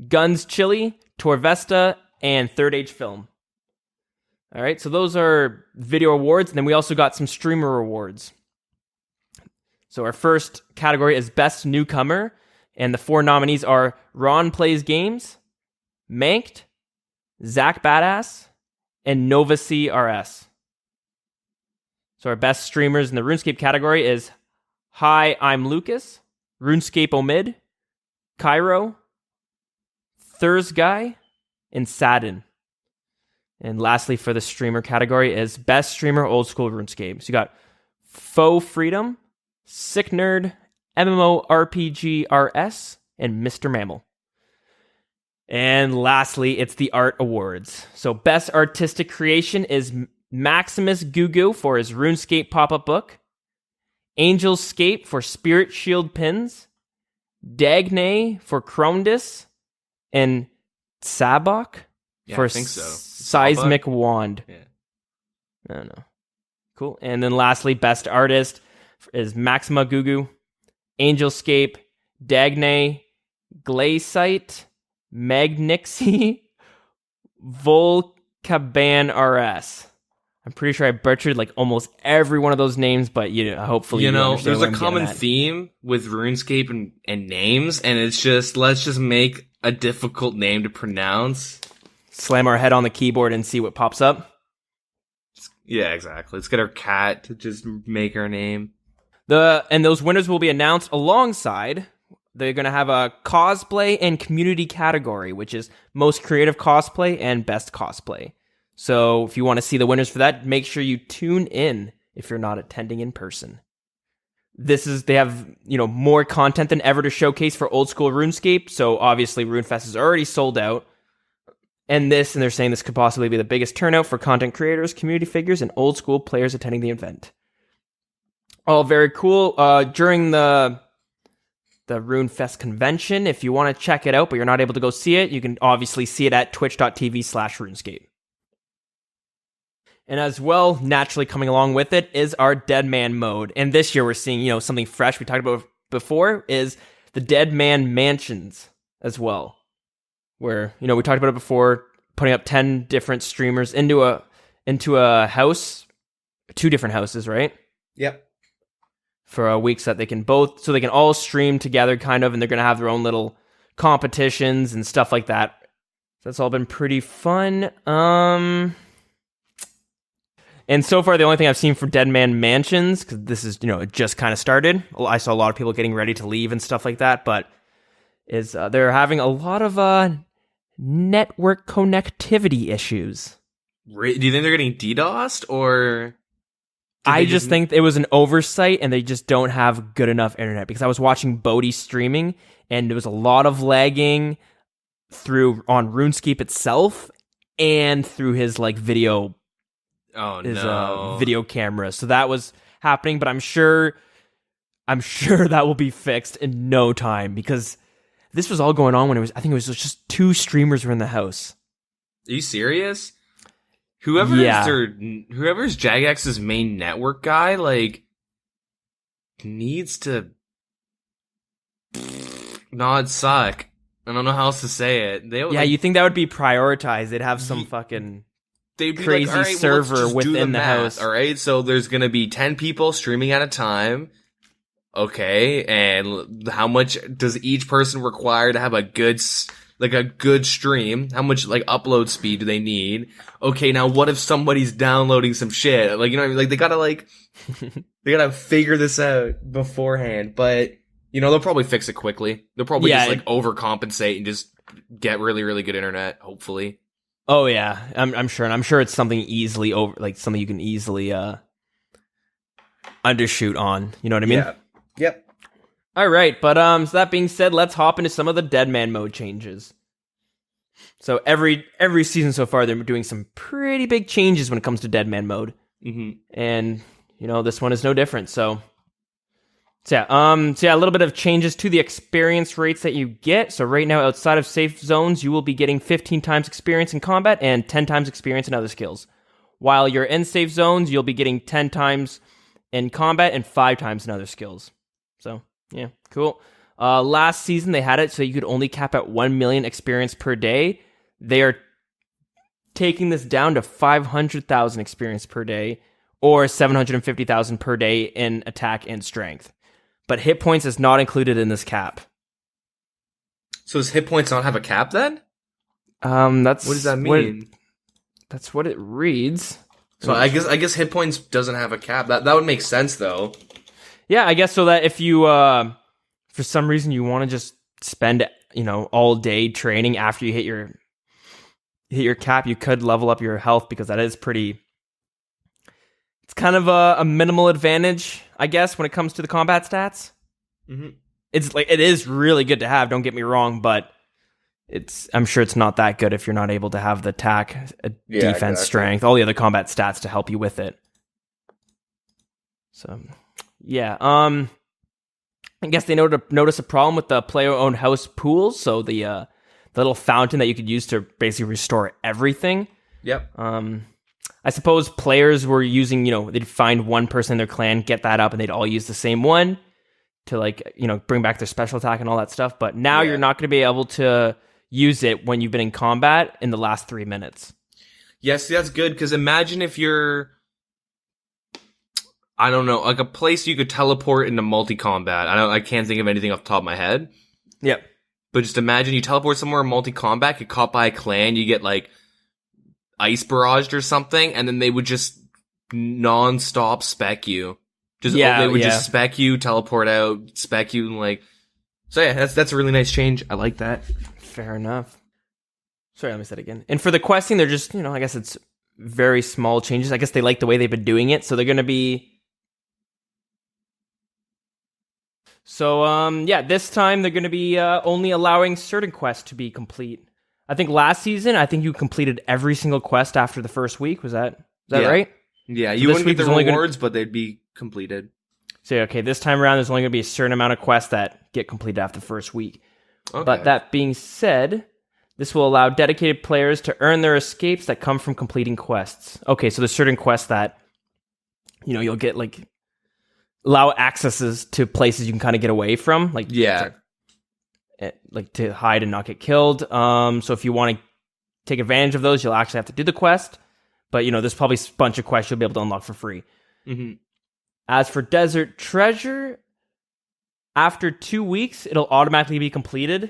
Guns Chili, Torvesta, and Third Age Film. All right, so those are video awards, and then we also got some streamer awards. So our first category is Best Newcomer, and the 4 nominees are Ron Plays Games, Manked, Zach Badass, and Nova CRS. So our best streamers in the RuneScape category is Hi, I'm Lucas, RuneScape Omid, Cairo, Thursguy, and Sadin. And lastly, for the streamer category is Best Streamer Old School RuneScape. So you got Faux Freedom, Sick Nerd, MMORPG RS, and Mr. Mammal. And lastly, it's the Art Awards. So Best Artistic Creation is Maximus Gugu for his RuneScape pop-up book, Angel's Scape for Spirit Shield pins, Dagnay for Chromedis, and Sabok for Seismic Wand. Yeah. I don't know. Cool. And then lastly, Best Artist is Maxima Gugu, Angelscape, Dagnay, Glaysite, Magnixie, Volcaban RS. I'm pretty sure I butchered like almost every one of those names, but hopefully there's a common theme with RuneScape and names, and it's just let's just make a difficult name to pronounce. Slam our head on the keyboard and see what pops up. Yeah, exactly. Let's get our cat to just make our name. And those winners will be announced alongside. They're going to have a cosplay and community category, which is most creative cosplay and best cosplay. So if you want to see the winners for that, make sure you tune in if you're not attending in person. They have, more content than ever to showcase for old school RuneScape. So obviously RuneFest is already sold out. And they're saying this could possibly be the biggest turnout for content creators, community figures, and old school players attending the event. All very cool. During the RuneFest convention, if you want to check it out, but you're not able to go see it, you can obviously see it at twitch.tv/RuneScape. And as well, naturally coming along with it is our Dead Man mode. And this year we're seeing, something fresh we talked about before is the Dead Man Mansions as well. Where, we talked about it before, putting up 10 different streamers into a house, 2 different houses, right? Yep. For a week so that they can all stream together kind of, and they're going to have their own little competitions and stuff like that. So that's all been pretty fun. And so far, the only thing I've seen for Dead Man Mansions, because this is, it just kind of started. I saw a lot of people getting ready to leave and stuff like that, but is they're having a lot of network connectivity issues. Do you think they're getting DDoSed, or? I just think it was an oversight, and they just don't have good enough internet. Because I was watching Bodhi streaming, and there was a lot of lagging on RuneScape itself, and through his video. Oh no! Video camera. So that was happening, but I'm sure that will be fixed in no time, because this was all going on when I think it was just 2 streamers were in the house. Are you serious? whoever's Jagex's main network guy, like, needs to not suck. I don't know how else to say it. You think that would be prioritized? They'd have some fucking they'd be crazy like, all right, server well, let's just within do the the math, house. All right, so there's gonna be 10 people streaming at a time. Okay, and how much does each person require to have a good stream? How much like upload speed do they need? Okay, now what if somebody's downloading some shit? Like, you know what I mean? Like, they gotta figure this out beforehand. But you know, they'll probably fix it quickly. They'll probably just like overcompensate and just get really, really good internet. Hopefully. Oh yeah, I'm sure, and I'm sure it's something easily something you can easily undershoot on. You know what I mean? Yeah. Yep. All right, but so that being said, let's hop into some of the Deadman mode changes. So every season so far, they're doing some pretty big changes when it comes to Deadman mode, and you know this one is no different. So yeah, a little bit of changes to the experience rates that you get. So right now, outside of safe zones, you will be getting 15 times experience in combat and 10 times experience in other skills. While you're in safe zones, you'll be getting 10 times in combat and 5 times in other skills. So, yeah, cool. Last season, they had it so you could only cap at 1 million experience per day. They are taking this down to 500,000 experience per day or 750,000 per day in attack and strength. But hit points is not included in this cap. So does hit points not have a cap then? What does that mean? That's what it reads. So I guess hit points doesn't have a cap. That would make sense though. Yeah, I guess so that if you, for some reason, you want to just spend, all day training after you hit your cap, you could level up your health because that is pretty. It's kind of a minimal advantage, I guess, when it comes to the combat stats. Mm-hmm. It is really good to have. Don't get me wrong, but I'm sure it's not that good if you're not able to have the attack, defense, strength, all the other combat stats to help you with it. So. Yeah, I guess they notice a problem with the player-owned house pools, so the little fountain that you could use to basically restore everything. Yep. I suppose players were using, they'd find one person in their clan, get that up, and they'd all use the same one to, bring back their special attack and all that stuff. But now you're not going to be able to use it when you've been in combat in the last 3 minutes. Yes, that's good, because imagine if you're... I don't know, like a place you could teleport into multi-combat. I can't think of anything off the top of my head. Yep. But just imagine you teleport somewhere in multi-combat, get caught by a clan, you get like ice barraged or something, and then they would just non-stop spec you. They would just spec you, teleport out, spec you, and like... So yeah, that's a really nice change. I like that. Fair enough. Sorry, let me say it again. And for the questing, they're just, I guess it's very small changes. I guess they like the way they've been doing it, so they're going to be... So, this time they're going to be only allowing certain quests to be complete. I think last season, you completed every single quest after the first week. Was that right? Yeah, you wouldn't get the rewards, but they'd be completed. So, okay, this time around, there's only going to be a certain amount of quests that get completed after the first week. Okay. But that being said, this will allow dedicated players to earn their escapes that come from completing quests. Okay, so there's certain quests that, you'll get, like... allow accesses to places you can kind of get away from, like to hide and not get killed. So if you want to take advantage of those, you'll actually have to do the quest. But there's probably a bunch of quests you'll be able to unlock for free. Mm-hmm. As for Desert Treasure, after 2 weeks, it'll automatically be completed.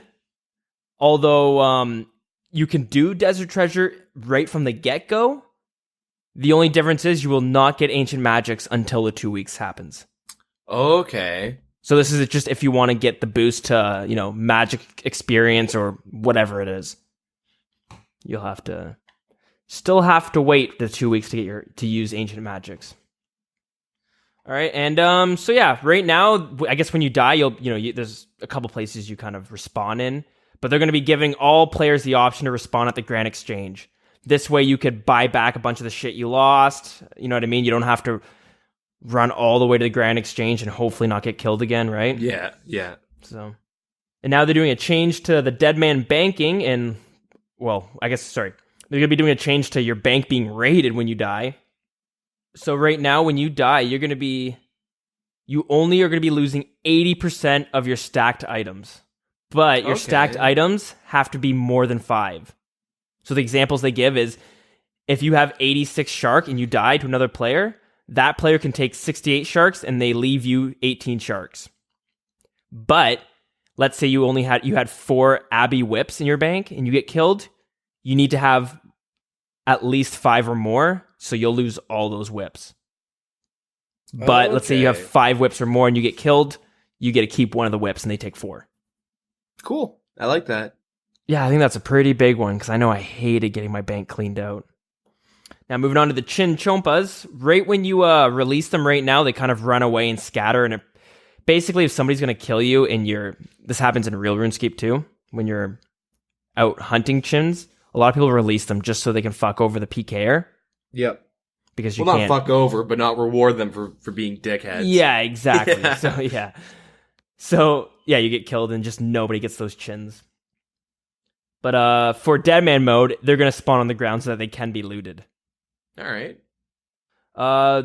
Although you can do Desert Treasure right from the get-go. The only difference is you will not get Ancient Magics until the 2 weeks happens. Okay. So this is just if you want to get the boost to, magic experience or whatever it is. You'll still have to wait the 2 weeks to get to use Ancient Magics. All right, and right now, I guess when you die, there's a couple places you kind of respawn in, but they're going to be giving all players the option to respawn at the Grand Exchange. This way you could buy back a bunch of the shit you lost. You know what I mean? You don't have to run all the way to the Grand Exchange and hopefully not get killed again, right? Yeah. So, and now they're doing a change to the Deadman banking and, They're going to be doing a change to your bank being raided when you die. So right now, when you die, you only are going to be losing 80% of your stacked items. But your stacked items have to be more than 5. So the examples they give is, if you have 86 shark and you die to another player, that player can take 68 sharks and they leave you 18 sharks. But let's say you had 4 Abbey whips in your bank and you get killed, you need to have at least 5 or more, so you'll lose all those whips. But let's say you have 5 whips or more and you get killed, you get to keep one of the whips and they take 4. Cool. I like that. Yeah, I think that's a pretty big one because I know I hated getting my bank cleaned out. Now, moving on to the Chinchompas. Right when you release them right now, they kind of run away and scatter. And basically, if somebody's going to kill you this happens in real RuneScape too, when you're out hunting chins, a lot of people release them just so they can fuck over the PKer. Yep. Because you can't... not fuck over, but not reward them for being dickheads. Yeah, exactly. So, you get killed and just nobody gets those chins. But for Deadman mode, they're going to spawn on the ground so that they can be looted. All right.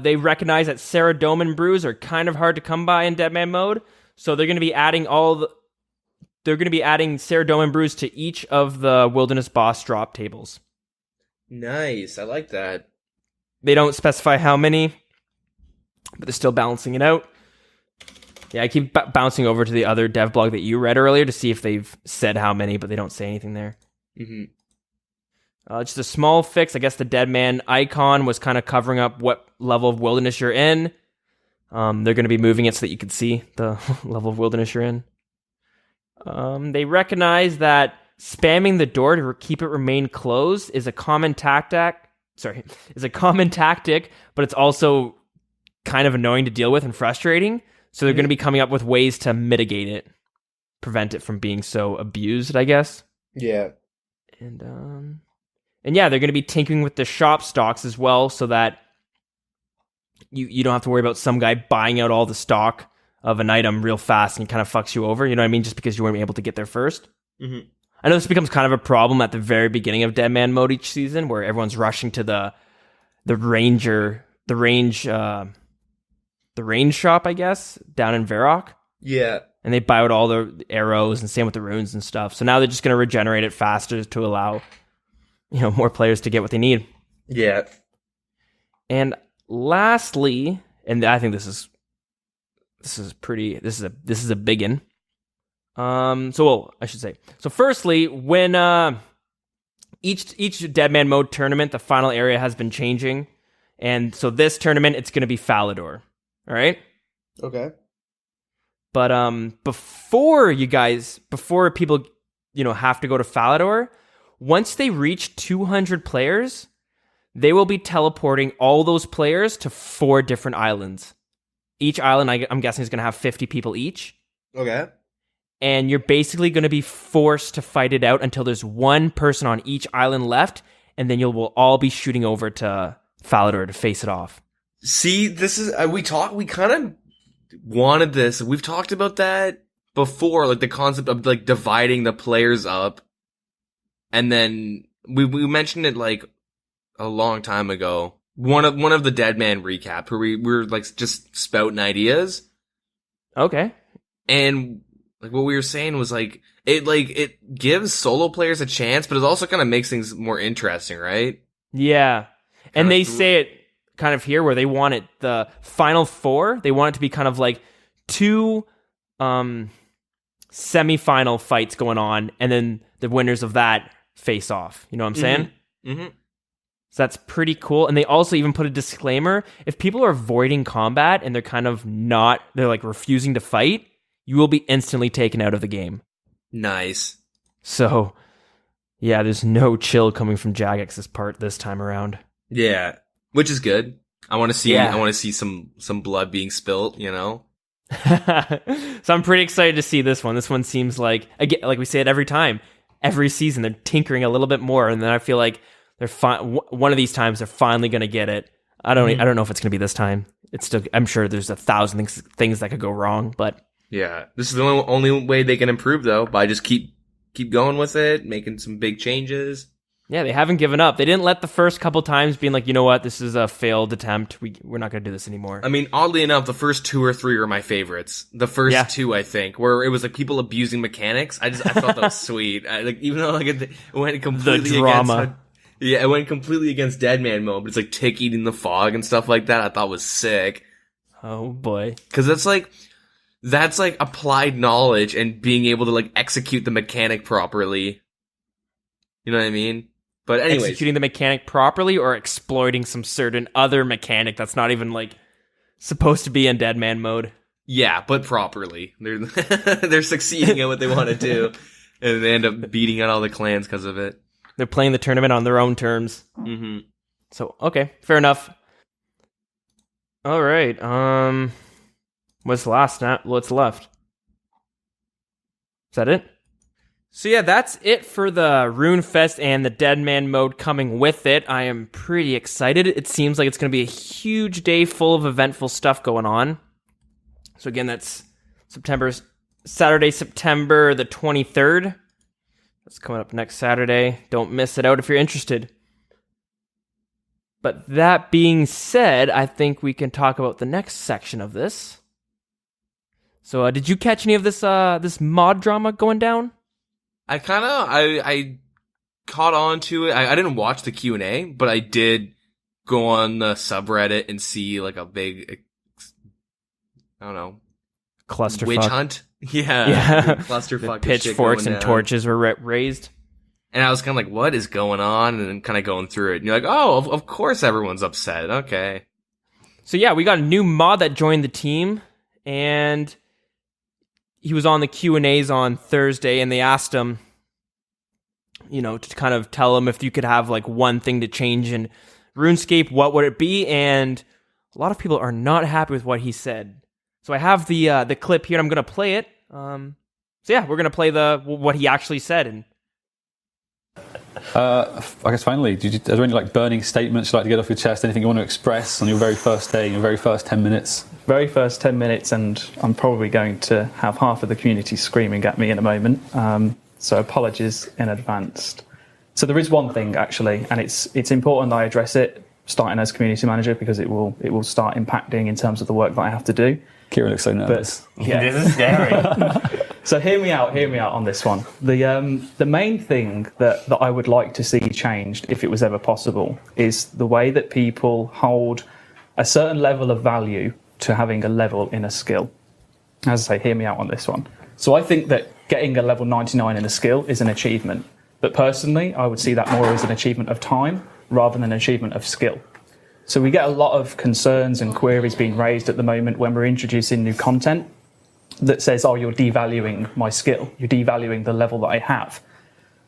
They recognize that Ceridome brews are kind of hard to come by in Deadman mode, so they're going to be adding Ceridome brews to each of the Wilderness boss drop tables. Nice. I like that. They don't specify how many, but they're still balancing it out. Yeah, I keep bouncing over to the other dev blog that you read earlier to see if they've said how many, but they don't say anything there. Mm-hmm. Just a small fix. I guess the Deadman icon was kind of covering up what level of wilderness you're in. They're going to be moving it so that you can see the level of wilderness you're in. They recognize that spamming the door to keep it remain closed is a common tactic, but it's also kind of annoying to deal with and frustrating. So they're going to be coming up with ways to mitigate it, prevent it from being so abused, I guess. Yeah. And yeah, they're going to be tinkering with the shop stocks as well, so that you don't have to worry about some guy buying out all the stock of an item real fast and kind of fucks you over. You know what I mean? Just because you weren't able to get there first. Mm-hmm. I know this becomes kind of a problem at the very beginning of Deadman mode each season, where everyone's rushing to the range shop, I guess, down in Varrock. Yeah. And they buy out all the arrows, and same with the runes and stuff. So now they're just going to regenerate it faster to allow, more players to get what they need. Yeah. And lastly, and I think this is a biggin. I should say. So firstly, when each Deadman mode tournament, the final area has been changing. And so this tournament, it's going to be Falador. All right? Okay. But before people, have to go to Falador, once they reach 200 players, they will be teleporting all those players to 4 different islands. Each island, I'm guessing, is going to have 50 people each. Okay. And you're basically going to be forced to fight it out until there's one person on each island left, and then will all be shooting over to Falador to face it off. See, this is we kind of wanted this. We've talked about that before, like the concept of like dividing the players up, and then we mentioned it like a long time ago. One of the Deadman recap where we were like just spouting ideas. Okay. And like what we were saying was like it gives solo players a chance, but it also kind of makes things more interesting, right? Yeah. And they say it kind of here where they want it, the final 4, they want it to be kind of like 2 semi-final fights going on, and then the winners of that face off. You know what I'm saying? Mm-hmm. So that's pretty cool. And they also even put a disclaimer: if people are avoiding combat and they're like refusing to fight, you will be instantly taken out of the game. Nice. So, yeah, there's no chill coming from Jagex this time around. Yeah, which is good. I want to see. Yeah. I want to see some blood being spilt. So I'm pretty excited to see this one. This one seems like, again, like we say it every time, every season they're tinkering a little bit more, and then I feel like they're one of these times they're finally going to get it. I don't know if it's going to be this time. It's still, I'm sure there's 1,000 things that could go wrong, but yeah, this is the only way they can improve though, by just keep going with it, making some big changes. Yeah, they haven't given up. They didn't let the first couple times being like, you know what, this is a failed attempt. We're not going to do this anymore. I mean, oddly enough, the first 2 or 3 are my favorites. The first 2, I think, where it was like people abusing mechanics. I thought that was sweet. Even though like it went completely the drama. against. It went completely against Deadman mode, but it's like Tick eating the fog and stuff like that. I thought was sick. Oh boy, because that's like applied knowledge and being able to like execute the mechanic properly. You know what I mean? But anyways, executing the mechanic properly or exploiting some certain other mechanic that's not even like supposed to be in Deadman mode. Yeah, but properly. They're succeeding at what they want to do, and they end up beating out all the clans because of it. They're playing the tournament on their own terms. Mm-hmm. So okay, fair enough. All right. What's left? Is that it? So yeah, that's it for the RuneFest and the Deadman mode coming with it. I am pretty excited. It seems like it's going to be a huge day full of eventful stuff going on. So again, that's Saturday, September the 23rd. That's coming up next Saturday. Don't miss it out if you're interested. But that being said, I think we can talk about the next section of this. So did you catch any of this mod drama going down? I caught on to it. I didn't watch the Q&A, but I did go on the subreddit and see like a big, I don't know, clusterfuck witch hunt. Yeah. Clusterfuck. Pitchforks and torches were raised. And I was kind of like, what is going on? And then kind of going through it. And you're like, oh, of course everyone's upset. Okay. So yeah, we got a new mod that joined the team, and he was on the Q&As on Thursday, and they asked him, to kind of tell him if you could have like one thing to change in RuneScape, what would it be? And a lot of people are not happy with what he said. So I have the clip here, and I'm going to play it. So yeah, we're going to play what he actually said. And I guess finally, are there any like burning statements you'd like to get off your chest? Anything you want to express on your very first day, your very first 10 minutes? Very first 10 minutes, and I'm probably going to have half of the community screaming at me in a moment. So apologies in advance. So there is one thing actually, and it's important that I address it starting as community manager, because it will start impacting in terms of the work that I have to do. Kieran looks so nervous. But, yeah. This is scary. So hear me out on this one. The main thing that I would like to see changed, if it was ever possible, is the way that people hold a certain level of value to having a level in a skill. As I say, hear me out on this one. So I think that getting a level 99 in a skill is an achievement. But personally, I would see that more as an achievement of time rather than an achievement of skill. So we get a lot of concerns and queries being raised at the moment when we're introducing new content that says, oh, you're devaluing my skill, you're devaluing the level that I have.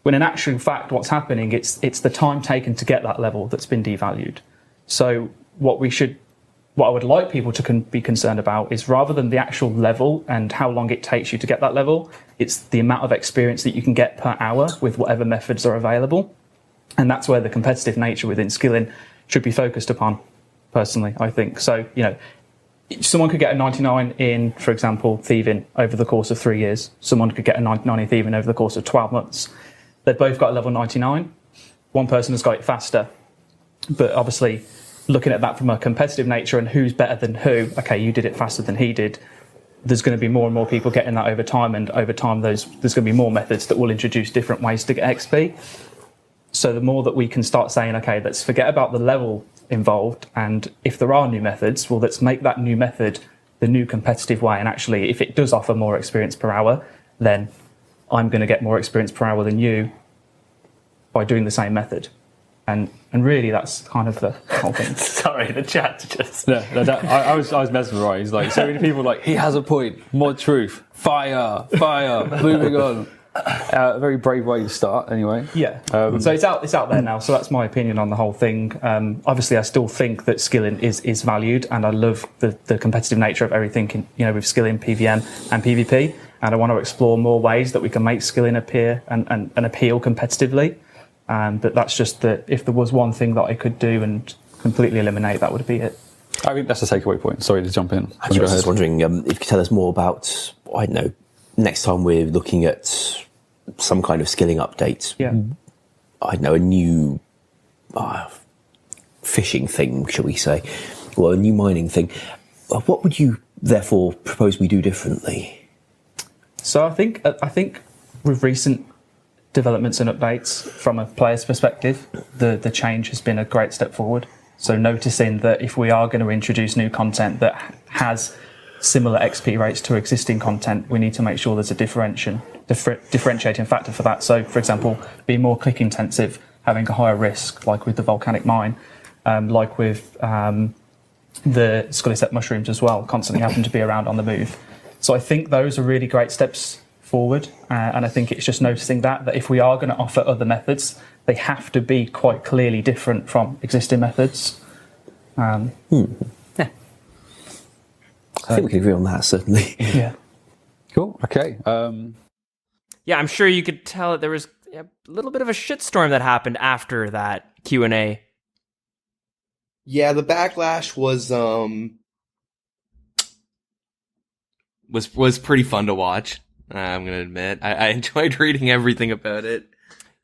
When in actual fact, what's happening, it's the time taken to get that level that's been devalued. So what I would like people to be concerned about is, rather than the actual level and how long it takes you to get that level, it's the amount of experience that you can get per hour with whatever methods are available. And that's where the competitive nature within skilling should be focused upon, personally, I think. So, someone could get a 99 in, for example, thieving over the course of 3 years. Someone could get a 99 in thieving over the course of 12 months. They've both got a level 99. One person has got it faster. But obviously, looking at that from a competitive nature and who's better than who, okay, you did it faster than he did, there's going to be more and more people getting that over time, and over time there's going to be more methods that will introduce different ways to get XP. So the more that we can start saying, okay, let's forget about the level involved, and if there are new methods, well, let's make that new method the new competitive way, and actually if it does offer more experience per hour, then I'm going to get more experience per hour than you by doing the same method. And really, that's kind of the whole thing. Sorry, the chat just... I was mesmerised. Like, so many people like, he has a point, more truth, fire, moving on. A very brave way to start, anyway. Yeah. So it's out there now. So that's my opinion on the whole thing. Obviously, I still think that skilling is valued, and I love the competitive nature of everything. With skilling, PVM, and PvP, and I want to explore more ways that we can make skilling appear and appeal competitively. But that's just that. If there was one thing that I could do and completely eliminate, that would be it. I think that's a takeaway point. Sorry to jump in. I was just wondering if you could tell us more about, I don't know, next time we're looking at some kind of skilling update. Yeah. I don't know, a new fishing thing, shall we say, or a new mining thing, what would you therefore propose we do differently? So I think with recent developments and updates from a player's perspective, the change has been a great step forward. So noticing that if we are going to introduce new content that has similar XP rates to existing content, we need to make sure there's a differentiating factor for that. So, for example, being more click intensive, having a higher risk, like with the Volcanic Mine, like with the Scully Step mushrooms as well, constantly having to be around on the move. So I think those are really great steps forward, and I think it's just noticing that if we are going to offer other methods, they have to be quite clearly different from existing methods. Yeah. I think we can agree on that, certainly. Yeah. Cool. Okay. Yeah, I'm sure you could tell that there was a little bit of a shitstorm that happened after that Q&A. Yeah, the backlash was pretty fun to watch. I'm gonna admit, I enjoyed reading everything about it.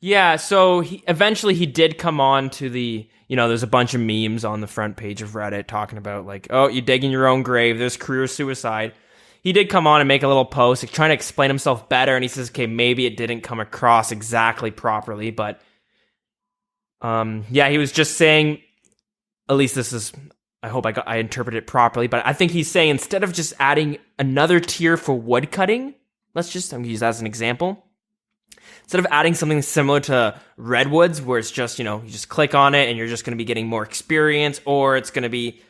Yeah, so eventually he did come on to the, there's a bunch of memes on the front page of Reddit talking about like, oh, you're digging your own grave, there's career suicide. He did come on and make a little post trying to explain himself better, and he says, okay, maybe it didn't come across exactly properly, but he was just saying, at least this is, I hope I interpreted it properly, but I think he's saying instead of just adding another tier for woodcutting, I'm going to use that as an example. Instead of adding something similar to redwoods, where it's just, you just click on it and you're just going to be getting more experience, or it's going to be,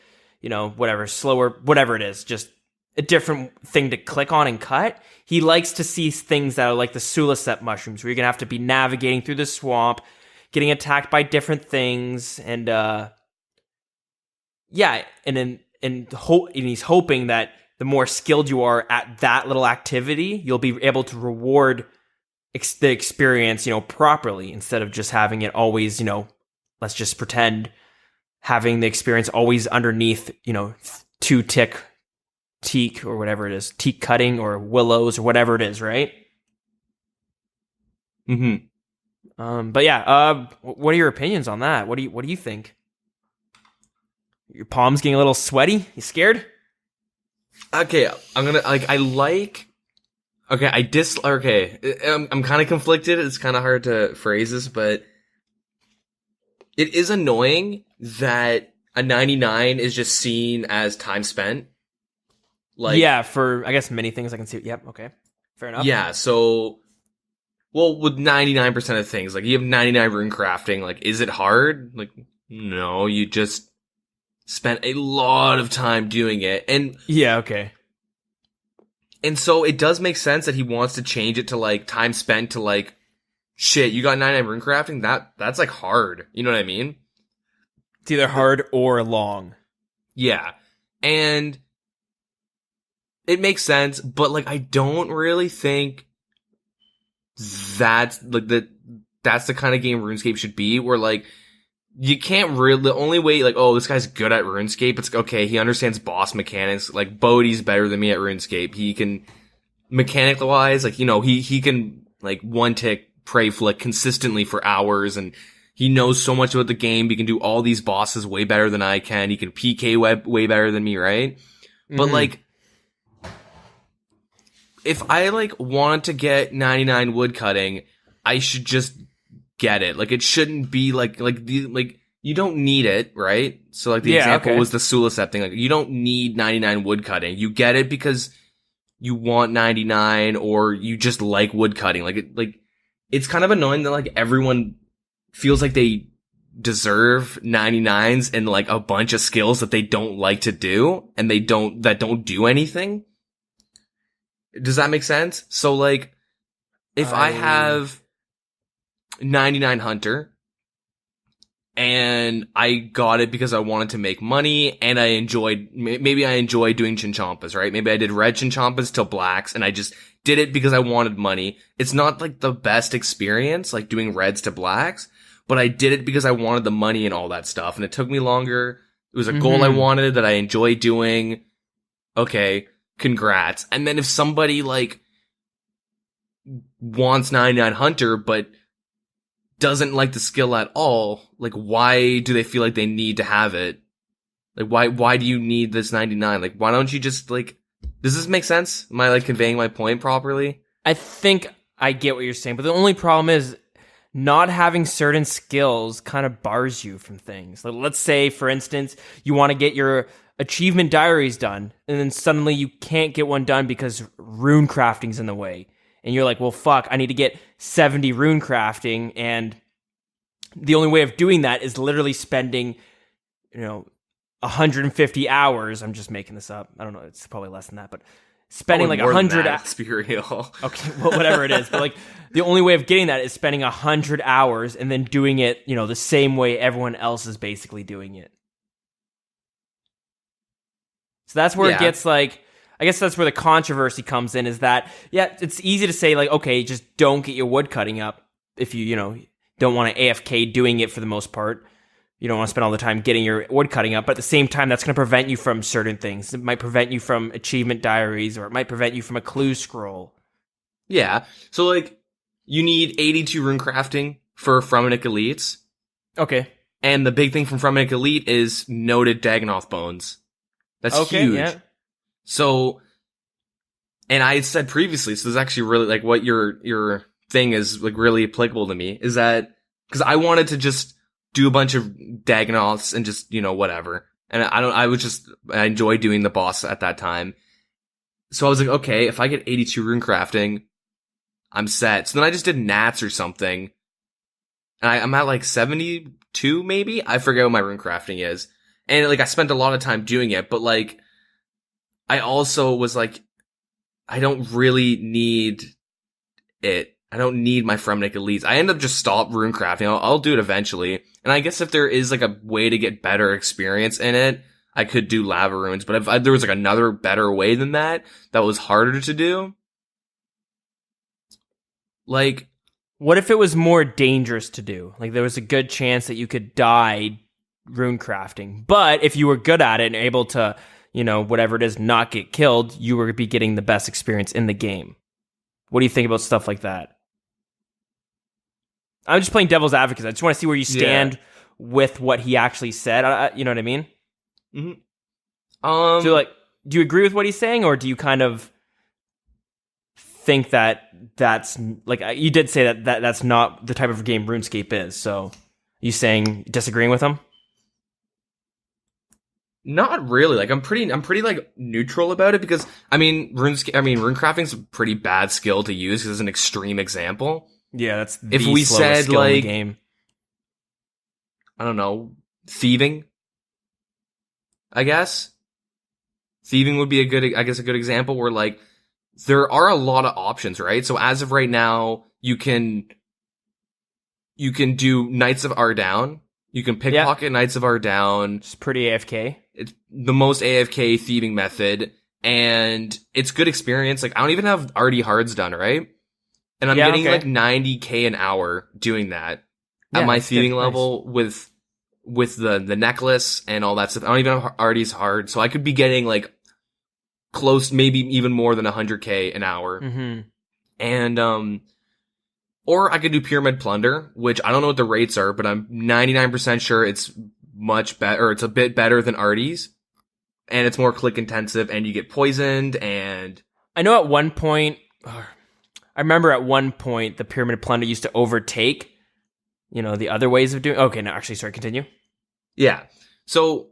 whatever, slower, whatever it is, just a different thing to click on and cut. He likes to see things that are like the Sulisep mushrooms, where you're going to have to be navigating through the swamp, getting attacked by different things, and and he's hoping that the more skilled you are at that little activity, you'll be able to reward the experience, properly, instead of just having it always, let's just pretend having the experience always underneath, 2 teak or whatever it is, teak cutting or willows or whatever it is, right? Mm-hmm. What are your opinions on that? What do you think? Your palms getting a little sweaty? You scared? Okay, I'm kind of conflicted. It's kind of hard to phrase this, but it is annoying that a 99 is just seen as time spent. For, I guess, many things I can see. Yep, okay. Fair enough. Yeah, so, with 99% of things, like, you have 99 rune crafting, like, is it hard? Like, no, you just spent a lot of time doing it, and... Yeah, okay. And so it does make sense that he wants to change it to, like, time spent to, like, shit, you got 99 rune crafting? That's, like, hard. You know what I mean? It's either hard or long. Yeah. And it makes sense, but, like, I don't really think that's, like, that's the kind of game RuneScape should be, where, like, you can't really, the only way, like, oh, this guy's good at RuneScape, it's okay, he understands boss mechanics, like, Bodhi's better than me at RuneScape, he can, mechanical-wise, like, he can, like, one-tick prey flick consistently for hours, and he knows so much about the game, he can do all these bosses way better than I can, he can PK way better than me, right? Mm-hmm. But, like, if I, like, wanted to get 99 woodcutting, I should just get it. Like, it shouldn't be like you don't need it, right? So, like, the example was the Sulisep thing. Like, you don't need 99 woodcutting. You get it because you want 99, or you just like woodcutting. Like, it's kind of annoying that, like, everyone feels like they deserve 99s and, like, a bunch of skills that they don't like to do, and that don't do anything. Does that make sense? So, like, if I have 99 Hunter, and I got it because I wanted to make money, and maybe I enjoyed doing Chinchompas, right? Maybe I did red Chinchompas till blacks, and I just did it because I wanted money. It's not, like, the best experience, like, doing reds to blacks, but I did it because I wanted the money and all that stuff, and it took me longer. It was a goal I wanted that I enjoyed doing. Okay, congrats. And then if somebody, like, wants 99 Hunter, but doesn't like the skill at all, like, why do they feel like they need to have it? Like, why do you need this 99? Like, why don't you just, like, does this make sense? Am I, like, conveying my point properly? I think I get what you're saying, but the only problem is not having certain skills kind of bars you from things. Like, let's say, for instance, you want to get your achievement diaries done, and then suddenly you can't get one done because rune crafting's in the way. And you're like, well, fuck, I need to get 70 rune crafting, and the only way of doing that is literally spending, 150 hours. I'm just making this up. I don't know. It's probably less than that, but spending like 100. Let's be real. Okay, well, whatever it is, but like the only way of getting that is spending 100 hours and then doing it, the same way everyone else is basically doing it. So that's where it gets like, I guess that's where the controversy comes in, is that, yeah, it's easy to say like, okay, just don't get your wood cutting up if you, don't want to AFK doing it for the most part. You don't want to spend all the time getting your wood cutting up, but at the same time, that's going to prevent you from certain things. It might prevent you from achievement diaries, or it might prevent you from a clue scroll. Yeah. So, like, you need 82 rune crafting for Fromenic Elites. Okay. And the big thing from Fromenic Elite is noted Dagonoth bones. That's huge. Yeah. So, and I had said previously, so this is actually really, like, what your thing is, like, really applicable to me, is that, because I wanted to just do a bunch of Dagonoths and just, whatever. And I enjoy doing the boss at that time. So I was like, okay, if I get 82 rune crafting, I'm set. So then I just did Nats or something. And I'm at like 72 maybe? I forget what my rune crafting is. And like, I spent a lot of time doing it, but like, I also was like, I don't really need it. I don't need my Fromenic Elites. I end up just stop rune crafting. I'll do it eventually. And I guess if there is like a way to get better experience in it, I could do lava runes. But if there was like another better way than that was harder to do, like, what if it was more dangerous to do? Like, there was a good chance that you could die rune crafting, but if you were good at it and able to, whatever it is, not get killed, you would be getting the best experience in the game. What do you think about stuff like that? I'm just playing devil's advocate. I just want to see where you stand with what he actually said. You know what I mean? Mm-hmm. So, like, do you agree with what he's saying, or do you kind of think that that's, like, you did say that that's not the type of game RuneScape is? So, you saying disagreeing with him? Not really. Like, I'm pretty like neutral about it, because rune crafting's a pretty bad skill to use because it's an extreme example. Yeah, that's the if we slowest said skill in the like game. I don't know, thieving. I guess thieving would be a good example where like there are a lot of options, right? So as of right now, you can do Knights of Ardown. You can pickpocket Knights of Ardown. It's pretty AFK. It's the most AFK thieving method, and it's good experience. Like, I don't even have RD hards done, right? And I'm getting like 90k an hour doing that at my thieving level with the necklace and all that stuff. I don't even have RD's hard, so I could be getting like close, maybe even more than 100k an hour. Mm-hmm. And or I could do Pyramid Plunder, which I don't know what the rates are, but I'm 99% sure it's much better, or it's a bit better than Artie's. And it's more click intensive, and you get poisoned, and I know at one point, I remember at one point the Pyramid Plunder used to overtake, the other ways of doing. Okay, no, actually, sorry, continue. Yeah. So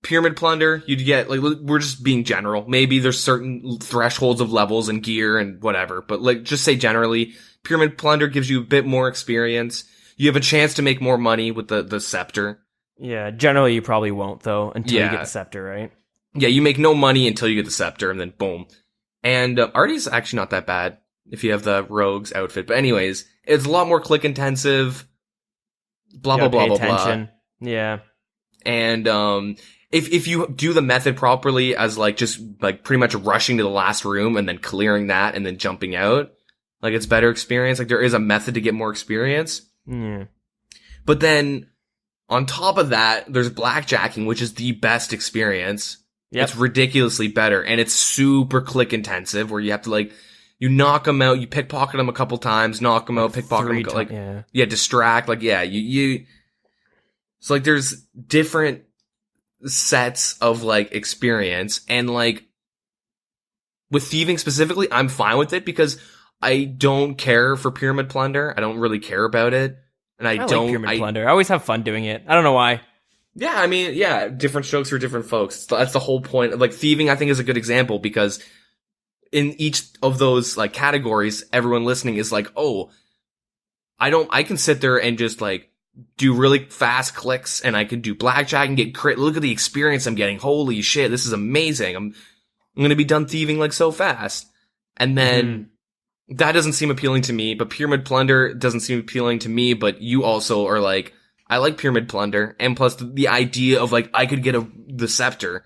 Pyramid Plunder, you'd get, like, we're just being general. Maybe there's certain thresholds of levels and gear and whatever, but like, just say generally, Pyramid Plunder gives you a bit more experience. You have a chance to make more money with the scepter. Yeah, generally you probably won't, though, until you get the scepter, right? Yeah, you make no money until you get the scepter, and then boom. And Artie's actually not that bad if you have the rogue's outfit. But anyways, it's a lot more click intensive. Blah, blah, blah, blah, blah. Yeah. And if you do the method properly, as like just like pretty much rushing to the last room and then clearing that and then jumping out, like, it's better experience. Like, there is a method to get more experience. Yeah. But then on top of that, there's blackjacking, which is the best experience. Yep. It's ridiculously better, and it's super click intensive, where you have to like You knock them out, you pickpocket them a couple times, knock them out, pickpocket them, like, yeah, distract, like, yeah, so like there's different sets of like experience, and like with thieving specifically, I'm fine with it because I don't care for pyramid plunder. I don't really care about it. And I don't like pyramid plunder. I always have fun doing it. I don't know why. Yeah, I mean, yeah, different strokes for different folks. That's the whole point. Like thieving, I think, is a good example because in each of those like categories, everyone listening is like, oh, I can sit there and just like do really fast clicks, and I can do blackjack and get crit. Look at the experience I'm getting. Holy shit, this is amazing. I'm going to be done thieving like so fast. And then that doesn't seem appealing to me, but pyramid plunder doesn't seem appealing to me, but you also are like, I like pyramid plunder, and plus the idea of like, I could get the scepter.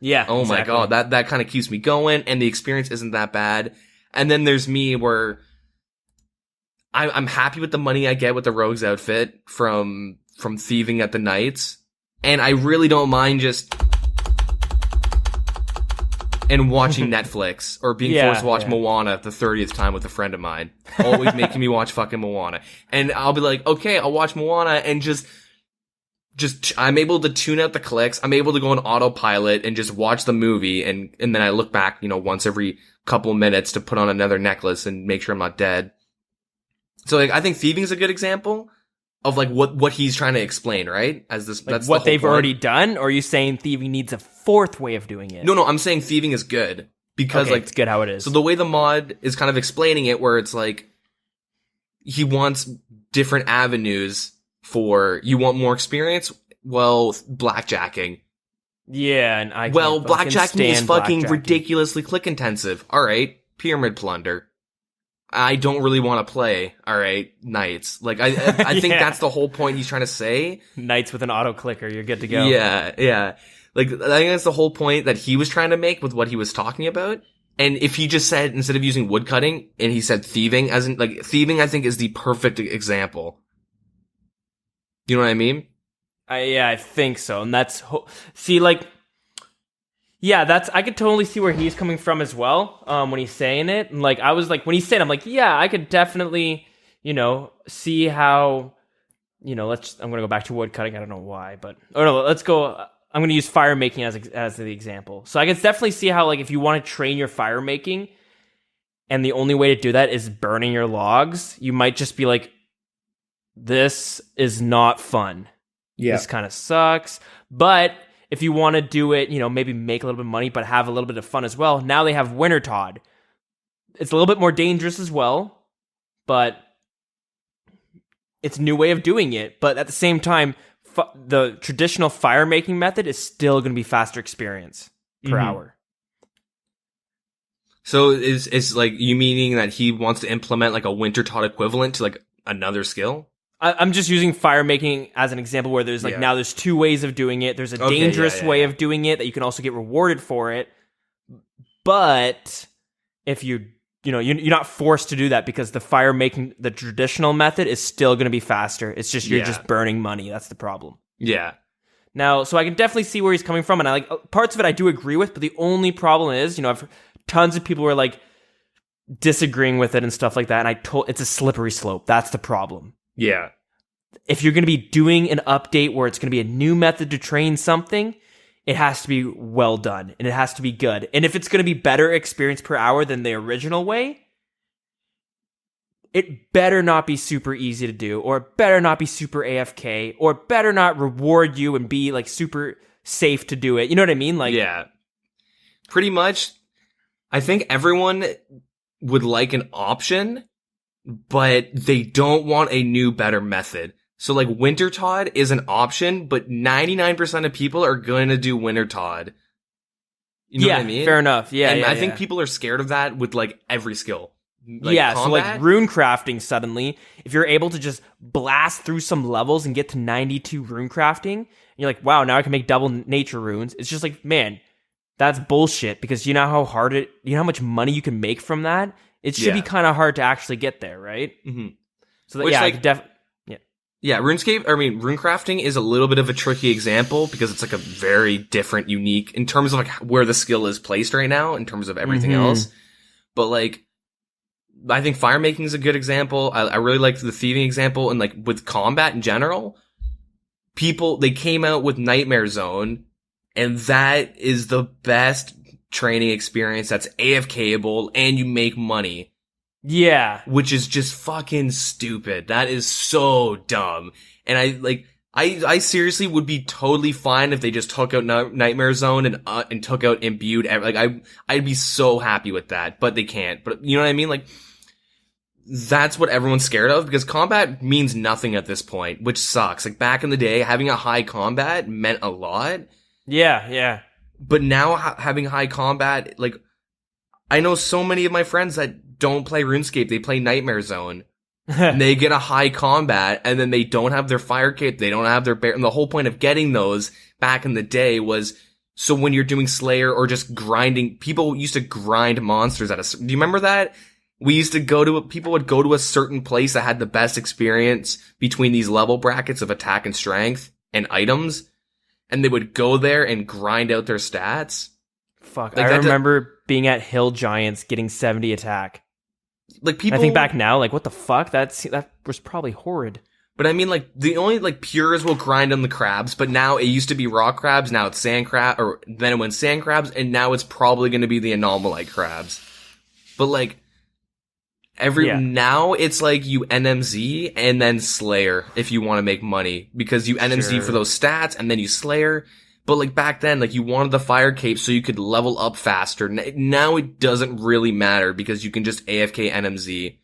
Yeah. Oh exactly. my god, that kind of keeps me going, and the experience isn't that bad. And then there's me where I'm happy with the money I get with the rogue's outfit from thieving at the Knights, and I really don't mind just and watching Netflix or being forced to watch Moana the 30th time with a friend of mine, always making me watch fucking Moana, and I'll be like, okay, I'll watch Moana, and just I'm able to tune out the clicks. I'm able to go on autopilot and just watch the movie, and then I look back, once every couple minutes to put on another necklace and make sure I'm not dead. So like, I think thieving is a good example of like what he's trying to explain, right? As this, Like that's what the whole they've point. already done, or are you saying thieving needs a fourth way of doing it? No, I'm saying thieving is good because Okay, like it's good how it is. So the way the mod is kind of explaining it, where it's like he wants different avenues for you want more experience. Well, blackjacking. Yeah, and blackjacking is fucking blackjacking. ridiculously click intensive. All right, pyramid plunder. I don't really want to play. All right, Knights. Like I think Yeah. that's the whole point he's trying to say. Knights with an auto clicker, you're good to go. Yeah. Like I think that's the whole point that he was trying to make with what he was talking about. And if he just said, instead of using woodcutting, and he said thieving, as in like thieving, I think is the perfect example. You know what I mean? I think so, and that's I could totally see where he's coming from as well. When he's saying it, and like I was like, when he said, I'm like, yeah, I could definitely, see how, I'm gonna go back to wood cutting. I don't know why, but let's go. I'm gonna use fire making as the example. So I can definitely see how, like, if you want to train your fire making, and the only way to do that is burning your logs, you might just be like, this is not fun. Yeah. This kind of sucks. But if you want to do it, maybe make a little bit of money, but have a little bit of fun as well. Now they have Winter Todd. It's a little bit more dangerous as well, but it's a new way of doing it. But at the same time, the traditional fire making method is still going to be faster experience per hour. So is like you meaning that he wants to implement like a Winter Todd equivalent to like another skill? I'm just using fire making as an example where there's now there's two ways of doing it. There's a dangerous way of doing it that you can also get rewarded for it. But if you're not forced to do that, because the fire making, the traditional method, is still going to be faster. It's just you're just burning money. That's the problem. Yeah. Now, so I can definitely see where he's coming from, and I like parts of it I do agree with, but the only problem is, I've heard tons of people who are like disagreeing with it and stuff like that, and it's a slippery slope. That's the problem. Yeah. If you're going to be doing an update where it's going to be a new method to train something, it has to be well done, and it has to be good. And if it's going to be better experience per hour than the original way, it better not be super easy to do, or it better not be super AFK, or it better not reward you and be like super safe to do it. You know what I mean? Like, yeah. Pretty much, I think everyone would like an option, but they don't want a new, better method. So like Winter Todd is an option, but 99% of people are going to do Winter Todd. You know what I mean? Fair enough. Yeah, and yeah, I think people are scared of that with like every skill. So like rune crafting suddenly, if you're able to just blast through some levels and get to 92 rune crafting, and you're like, wow, now I can make double nature runes. It's just like, man, that's bullshit, because you know how much money you can make from that? It should be kind of hard to actually get there, right? Mm-hmm. So that, I could rune crafting is a little bit of a tricky example because it's like a very different, unique in terms of like where the skill is placed right now in terms of everything else. But like I think fire making is a good example. I really liked the thieving example, and like with combat in general, they came out with Nightmare Zone, and that is the best training experience that's AFKable and you make money. Yeah. Which is just fucking stupid. That is so dumb. And I seriously would be totally fine if they just took out Nightmare Zone and took out Imbued. I'd be so happy with that, but they can't. But you know what I mean? Like, that's what everyone's scared of, because combat means nothing at this point, which sucks. Like, back in the day, having a high combat meant a lot. Yeah. But now having high combat, like, I know so many of my friends that don't play RuneScape, they play Nightmare Zone. And they get a high combat, and then they don't have their fire cape, they don't have their bear. And the whole point of getting those back in the day was so when you're doing Slayer or just grinding, people used to grind monsters do you remember that? People would go to a certain place that had the best experience between these level brackets of attack and strength and items, and they would go there and grind out their stats. Fuck, like, I remember being at Hill Giants getting 70 attack. Like, people, I think back now, like, what the fuck? That was probably horrid. But I mean, like, the only, like, pures will grind on the crabs, but now it used to be rock crabs, now it's sand crab, or then it went sand crabs, and now it's probably going to be the anomalite crabs. But, like, now it's like you NMZ and then Slayer if you want to make money, because you NMZ for those stats and then you Slayer. But like back then, like, you wanted the fire cape so you could level up faster. Now it doesn't really matter because you can just AFK NMZ.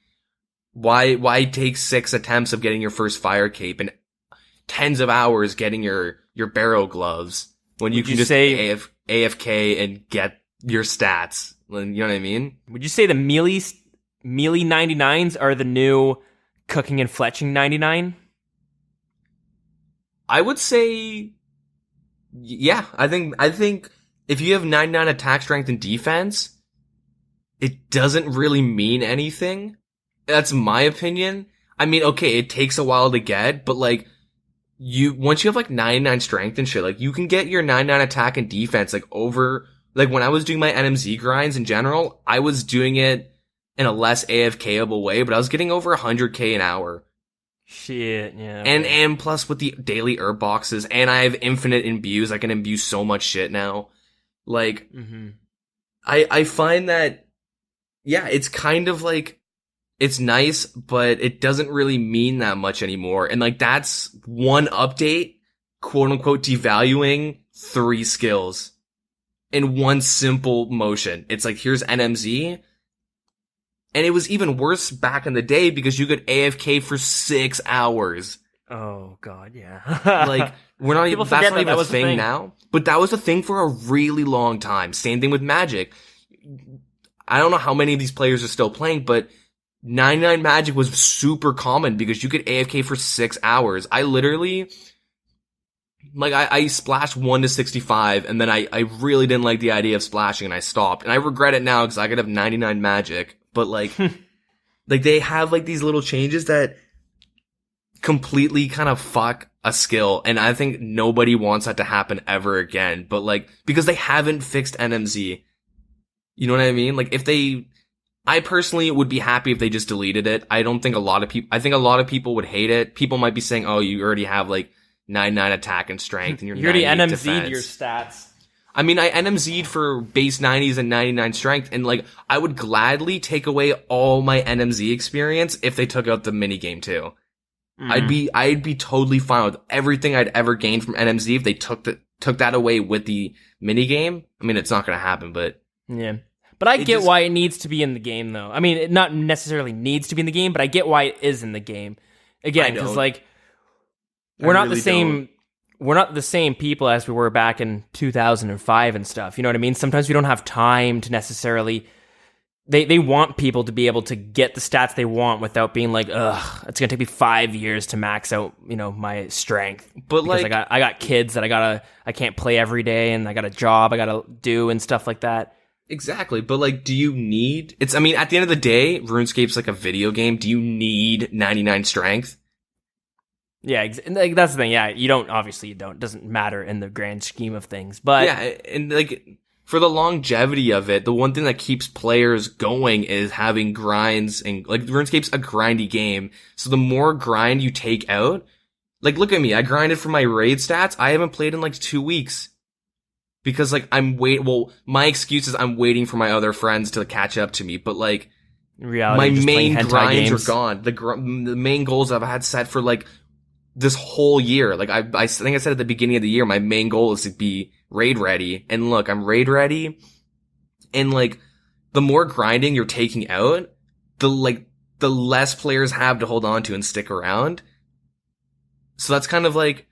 Why take 6 attempts of getting your first fire cape and tens of hours getting your barrow gloves when you can just AFK and get your stats? You know what I mean? Would you say the melee 99s are the new cooking and fletching 99? I would say, yeah. I think if you have 99 attack, strength, and defense, it doesn't really mean anything. That's my opinion. I mean, okay, it takes a while to get, but like, once you have like 99 strength and shit, like, you can get your 99 attack and defense like over, like, when I was doing my NMZ grinds in general, I was doing it in a less AFKable way, but I was getting over 100k an hour. Shit, yeah. And plus with the daily herb boxes, and I have infinite imbues. I can imbue so much shit now. Like, I find that, yeah, it's kind of like, it's nice, but it doesn't really mean that much anymore. And like, that's one update, quote unquote, devaluing 3 skills in one simple motion. It's like, here's NMZ. And it was even worse back in the day because you could AFK for 6 hours. Oh god, yeah. Like, we're not even, that's not even a thing now. But that was a thing for a really long time. Same thing with Magic. I don't know how many of these players are still playing, but 99 Magic was super common because you could AFK for 6 hours. I literally, like, I splashed 1 to 65, and then I really didn't like the idea of splashing, and I stopped. And I regret it now because I could have 99 Magic. But like, like, they have like these little changes that completely kind of fuck a skill. And I think nobody wants that to happen ever again. But like, because they haven't fixed NMZ. You know what I mean? Like, I personally would be happy if they just deleted it. I think a lot of people would hate it. People might be saying, oh, you already have like 99 attack and strength and you're you already NMZ'd defense. your stats. I mean, I NMZ'd for base 90s and 99 strength, and like, I would gladly take away all my NMZ experience if they took out the minigame too. I'd be totally fine with everything I'd ever gained from NMZ if they took that away with the minigame. I mean, it's not gonna happen, but yeah. But I get why it needs to be in the game, though. I mean, it not necessarily needs to be in the game, but I get why it is in the game. Again, because like, we're not the same. We're not the same people as we were back in 2005 and stuff. You know what I mean? Sometimes we don't have time to necessarily. They want people to be able to get the stats they want without being like, ugh, it's gonna take me 5 years to max out, you know, my strength. But because like, I got kids that I can't play every day, and I got a job I gotta do and stuff like that. Exactly, but like, do you need? I mean, at the end of the day, RuneScape's like a video game. Do you need 99 strength? Yeah, like, that's the thing. Yeah, you don't. Obviously, you don't. It doesn't matter in the grand scheme of things. But yeah, and like, for the longevity of it, the one thing that keeps players going is having grinds, and like RuneScape's a grindy game. So the more grind you take out, like look at me, I grinded for my raid stats. I haven't played in like 2 weeks because like my excuse is I'm waiting for my other friends to catch up to me. But like In reality, my you're just playing main hentai grinds games. are gone. The main goals I've had set for like this whole year. Like I think I said at the beginning of the year, my main goal is to be raid ready. And look, I'm raid ready. And like, the more grinding you're taking out, the less players have to hold on to and stick around. So that's kind of like,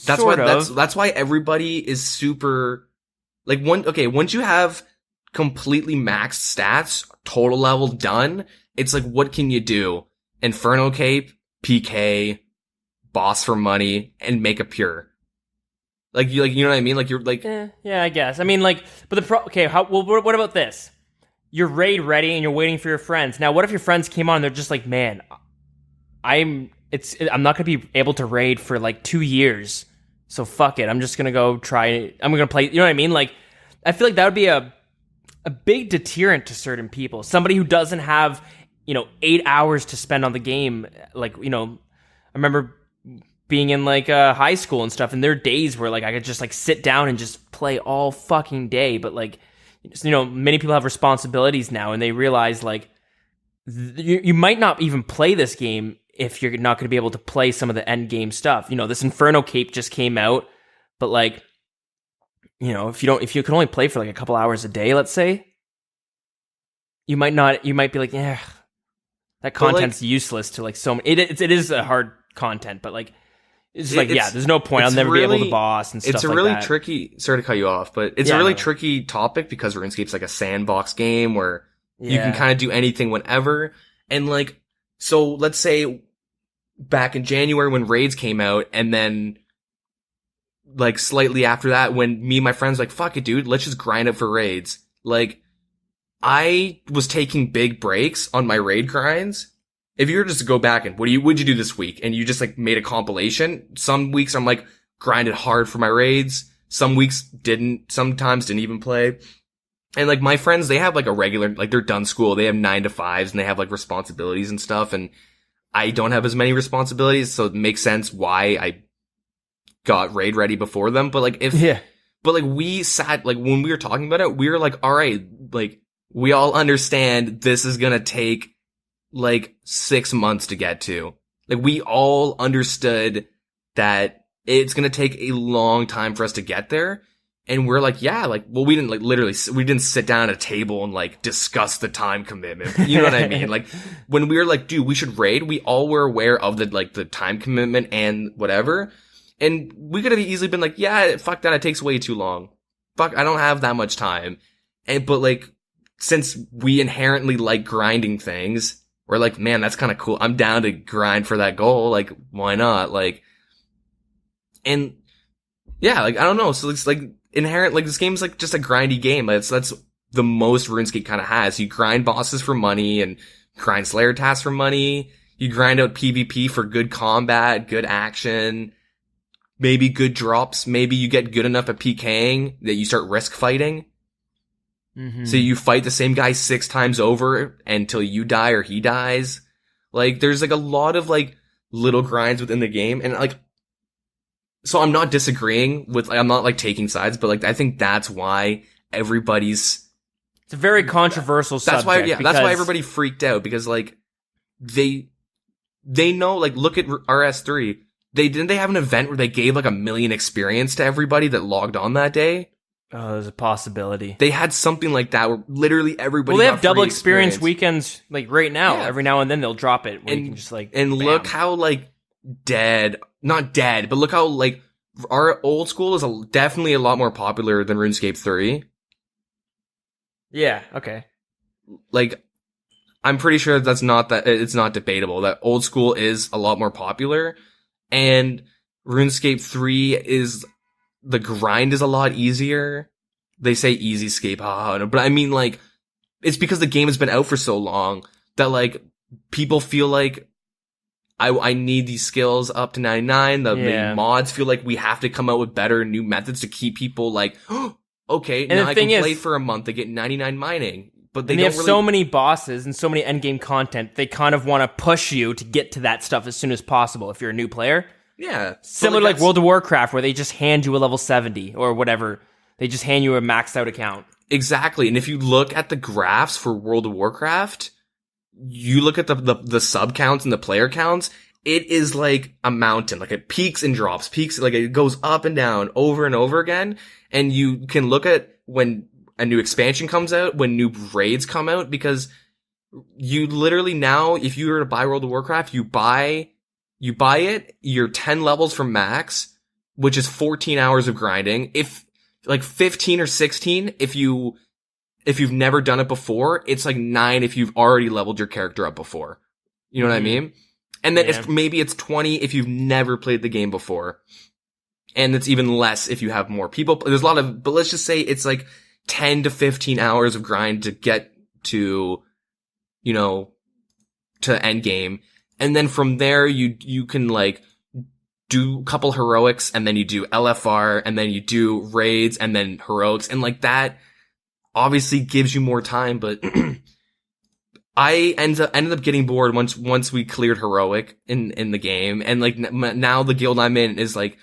that's why everybody is super, like once you have completely maxed stats, total level done, it's like, what can you do? Inferno Cape, PK, boss for money, and make a pure. Like you know what I mean? Like you're like, yeah, I guess. I mean, like, but what about this? You're raid ready and you're waiting for your friends. Now, what if your friends came on and they're just like, man, I'm not gonna be able to raid for like 2 years, so fuck it. I'm just gonna go try it. I'm gonna play. You know what I mean? Like, I feel like that would be a big deterrent to certain people. Somebody who doesn't have 8 hours to spend on the game. Like, I remember being in like high school and stuff, and there are days where like I could just like sit down and just play all fucking day. But like, many people have responsibilities now, and they realize like you might not even play this game if you're not going to be able to play some of the end game stuff. This Inferno Cape just came out, but like, if you can only play for like a couple hours a day, let's say, you might be like, yeah, that content's useless to like so many. It is a hard content, but like, it's like, there's no point. I'll never be able to boss and stuff like that. It's a really tricky, sorry to cut you off, but it's a really tricky topic because RuneScape's like a sandbox game where you can kind of do anything whenever. And like, so let's say back in January when raids came out, and then like slightly after that when me and my friends were like, fuck it, dude, let's just grind it for raids. Like, I was taking big breaks on my raid grinds. If you were just to go back and what'd you do this week? And you just like made a compilation. Some weeks I'm like grinded hard for my raids. Some weeks sometimes didn't even play. And like my friends, they have like a regular, like they're done school. They have 9 to 5s and they have like responsibilities and stuff. And I don't have as many responsibilities. So it makes sense why I got raid ready before them. But like but like we sat, like when we were talking about it, we were like, all right, like we all understand this is going to take like 6 months to get to. Like we all understood that it's going to take a long time for us to get there. And we're like, yeah, like, well, we didn't sit down at a table and like discuss the time commitment. You know what I mean? Like when we were like, dude, we should raid, we all were aware of the time commitment and whatever. And we could have easily been like, yeah, fuck that. It takes way too long. Fuck, I don't have that much time. But like, since we inherently like grinding things, we're like, man, that's kind of cool. I'm down to grind for that goal. Like, why not? Like, and yeah, like, I don't know. So it's like inherent, like this game's like just a grindy game. That's the most RuneScape kind of has. You grind bosses for money and grind Slayer tasks for money. You grind out PvP for good combat, good action, maybe good drops. Maybe you get good enough at PKing that you start risk fighting. Mm-hmm. So you fight the same guy 6 times over until you die or he dies. Like, there's like a lot of like little grinds within the game. And like, so I'm not disagreeing with, like, I'm not like taking sides, but like, I think that's why it's a very controversial subject. That's why everybody freaked out, because like, they know, like, look at RS3. Didn't they have an event where they gave like 1 million experience to everybody that logged on that day? Oh, there's a possibility. They had something like that where literally everybody. Well, they have double experience weekends like right now. Yeah. Every now and then they'll drop it where you can just like. And bam. Look how like not dead, but look how like our old school is definitely a lot more popular than RuneScape 3. Yeah. Okay. Like, I'm pretty sure it's not debatable that old school is a lot more popular, and RuneScape 3 the grind is a lot easier. They say easy scape, but I mean, like, it's because the game has been out for so long that, like, people feel like I need these skills up to 99. The mods feel like we have to come out with better new methods to keep people like, oh, okay, And now the I thing can play is- for a month to get 99 mining. But they And they don't have really... so many bosses and so many endgame content. They kind of want to push you to get to that stuff as soon as possible if you're a new player. Yeah. Similar to like that's- World of Warcraft, where they just hand you a level 70 or whatever. They just hand you a maxed out account. Exactly. And if you look at the graphs for World of Warcraft, you look at the sub counts and the player counts, it is like a mountain. Like it peaks and drops, like it goes up and down over and over again. And you can look at when a new expansion comes out, when new raids come out, because you literally now, if you were to buy World of Warcraft, you buy it, you're 10 levels from max, which is 14 hours of grinding. If like 15 or 16, if you've never done it before, it's like 9 if you've already leveled your character up before. You know what I mean? And then maybe it's 20 if you've never played the game before. And it's even less if you have more people. There's a lot of, but let's just say it's like 10 to 15 hours of grind to get to, you know, to end game. And then from there, you can like do a couple heroics, and then you do LFR, and then you do raids, and then heroics. And like that obviously gives you more time, but I ended up getting bored once we cleared heroic in the game. And like now the guild I'm in is like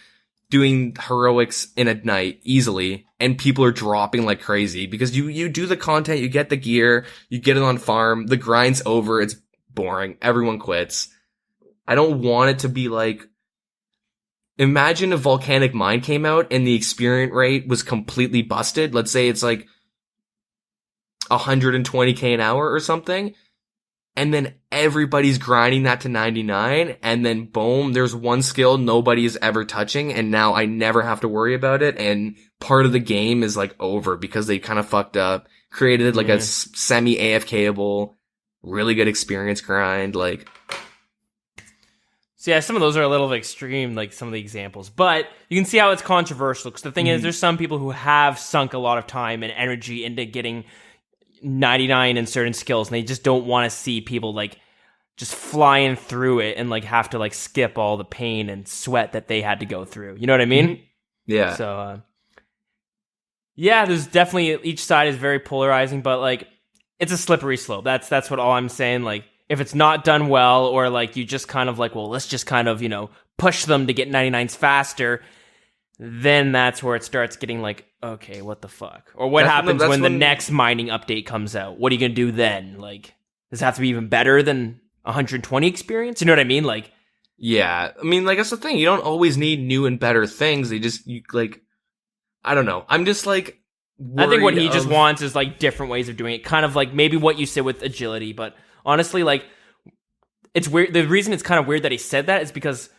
doing heroics in a night easily, and people are dropping like crazy because you do the content, you get the gear, you get it on farm, the grind's over, it's boring, everyone quits. I don't want it to be like, imagine if Volcanic Mine came out and the experience rate was completely busted. Let's say it's like 120k an hour or something. And then everybody's grinding that to 99, and then boom, there's one skill nobody is ever touching, and now I never have to worry about it, and part of the game is like over because they kind of fucked up, created like a semi-AFKable, really good experience grind, like... So yeah, some of those are a little extreme, like some of the examples, but you can see how it's controversial, because the thing is, there's some people who have sunk a lot of time and energy into getting 99 in certain skills, and they just don't want to see people like just flying through it and like have to like skip all the pain and sweat that they had to go through. You know what I mean? Yeah. So yeah, there's definitely, each side is very polarizing, but like it's a slippery slope. That's what all I'm saying. Like if it's not done well, or like you just kind of like, well, let's just kind of, you know, push them to get 99s faster, then that's where it starts getting like, okay, what the fuck? Or what happens when the next mining update comes out? What are you going to do then? Like, does it have to be even better than 120 experience? You know what I mean? Like, yeah. I mean, like, that's the thing. You don't always need new and better things. Like, I don't know. I'm just like, I think what he just wants is like different ways of doing it. Kind of like maybe what you said with agility, but honestly, like, it's weird. The reason it's kind of weird that he said that is because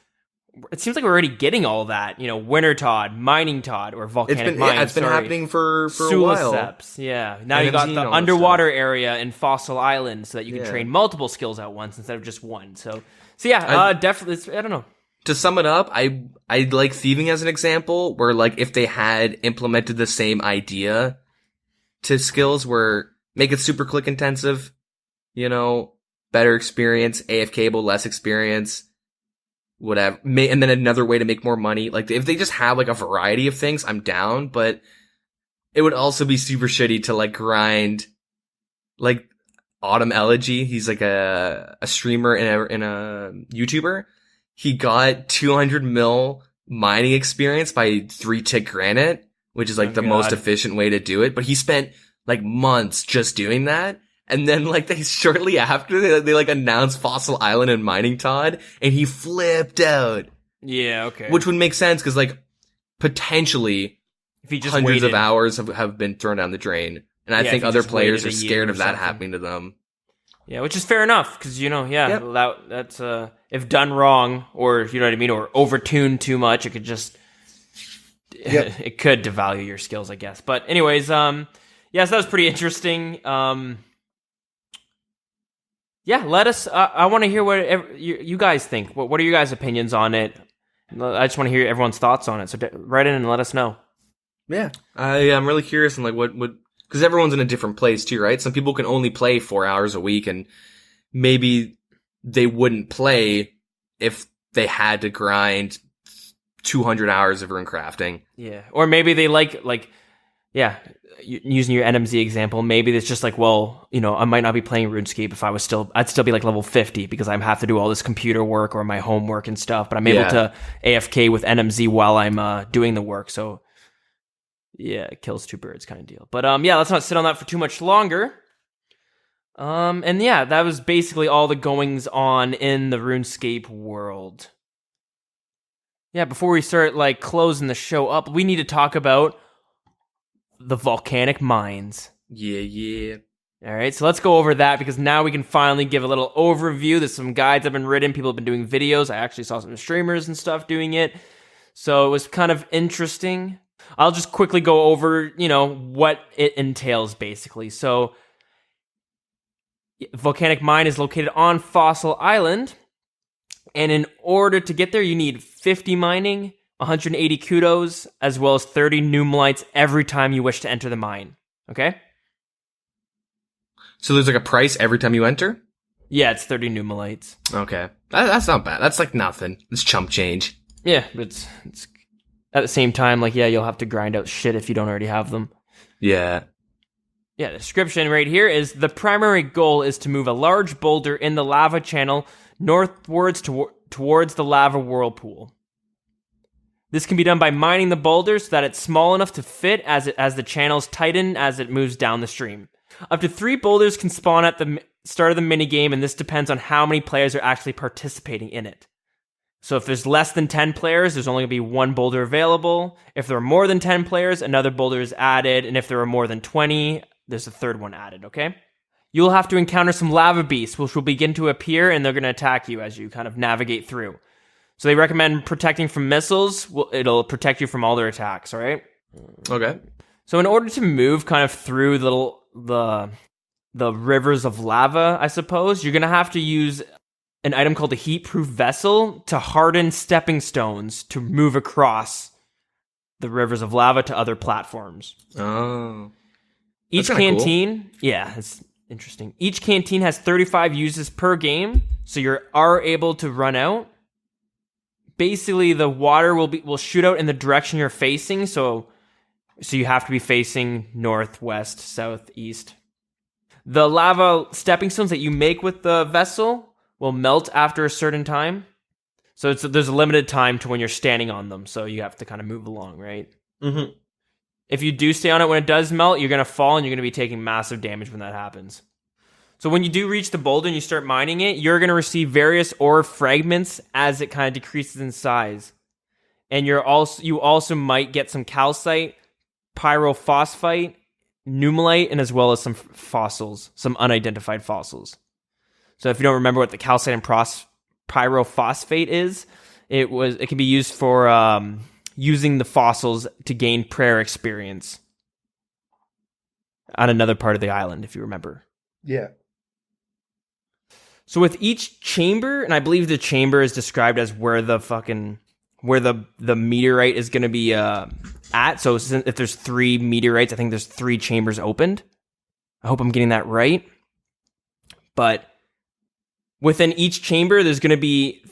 it seems like we're already getting all that, you know, Winter Todd, Mining Todd, or Volcanic Mines. It's been happening for a while. Suliceps, yeah. Now NMZ you got and the all that underwater area in Fossil Island, so that you can train multiple skills at once instead of just one. So yeah, definitely. I don't know. To sum it up, I like thieving as an example, where like if they had implemented the same idea to skills, where make it super click intensive, you know, better experience, AFKable, less experience, whatever, and then another way to make more money. Like if they just have like a variety of things, I'm down, but it would also be super shitty to like grind like Autumn Elegy. He's like a streamer and a YouTuber. He got 200 mil mining experience by 3-tick granite, which is like the most efficient way to do it. But he spent like months just doing that. And then, like, they shortly after, they like announced Fossil Island and Mining Todd, and he flipped out. Yeah, okay. Which would make sense, because, like, potentially, if he just hundreds waited, of hours have been thrown down the drain. And I think other players are scared of that happening to them. Yeah, which is fair enough, because, you know, that's, if done wrong, or, you know what I mean, or overtuned too much, it could just, it could devalue your skills, I guess. But anyways, yes, that was pretty interesting. Yeah, let us. I want to hear what you guys think. What are your guys' opinions on it? I just want to hear everyone's thoughts on it. So write in and let us know. Yeah, I'm really curious on like what because everyone's in a different place too, right? Some people can only play 4 hours a week, and maybe they wouldn't play if they had to grind 200 hours of rune crafting. Yeah, or maybe they like yeah, using your NMZ example, maybe it's just like, well, I might not be playing RuneScape if I'd still be like level 50 because I have to do all this computer work or my homework and stuff, but I'm able to AFK with NMZ while I'm doing the work. So yeah, it kills two birds kind of deal. But yeah, let's not sit on that for too much longer. And yeah, that was basically all the goings on in the RuneScape world. Yeah, before we start like closing the show up, we need to talk about the Volcanic Mines. Yeah. All right, so let's go over that because now we can finally give a little overview. There's some guides have been written. People have been doing videos. I actually saw some streamers and stuff doing it. So it was kind of interesting. I'll just quickly go over, what it entails basically. So Volcanic Mine is located on Fossil Island. And in order to get there, you need 50 mining, 180 kudos, as well as 30 numelites every time you wish to enter the mine. Okay? So there's like a price every time you enter? Yeah, it's 30 numelites. Okay. That's not bad. That's like nothing. It's chump change. Yeah, but it's at the same time, like, yeah, you'll have to grind out shit if you don't already have them. Yeah. Yeah, the description right here is the primary goal is to move a large boulder in the lava channel northwards towards the lava whirlpool. This can be done by mining the boulder so that it's small enough to fit as the channels tighten as it moves down the stream. Up to 3 boulders can spawn at the start of the minigame, and this depends on how many players are actually participating in it. So if there's less than 10 players, there's only going to be 1 boulder available. If there are more than 10 players, another boulder is added, and if there are more than 20, there's a third one added, okay? You'll have to encounter some lava beasts, which will begin to appear, and they're going to attack you as you kind of navigate through. So they recommend protecting from missiles. It'll protect you from all their attacks, all right? Okay. So in order to move kind of through the rivers of lava, I suppose, you're going to have to use an item called a heat-proof vessel to harden stepping stones to move across the rivers of lava to other platforms. Oh. Each That's kinda canteen, yeah, it's interesting. Each canteen has 35 uses per game, so you are able to run out. Basically, the water will shoot out in the direction you're facing, so you have to be facing north, west, south, east. The lava stepping stones that you make with the vessel will melt after a certain time. So there's a limited time to when you're standing on them, so you have to kind of move along, right? Mm-hmm. If you do stay on it when it does melt, you're going to fall and you're going to be taking massive damage when that happens. So when you do reach the boulder and you start mining it, you're going to receive various ore fragments as it kind of decreases in size. And you also might get some calcite, pyrophosphite, numelite, and as well as some fossils, some unidentified fossils. So if you don't remember what the calcite and pyrophosphate is, it can be used for using the fossils to gain prayer experience on another part of the island, if you remember. Yeah. So with each chamber, and I believe the chamber is described as where the meteorite is going to be at. So if there's 3 meteorites, I think there's 3 chambers opened. I hope I'm getting that right. But within each chamber, there's going to be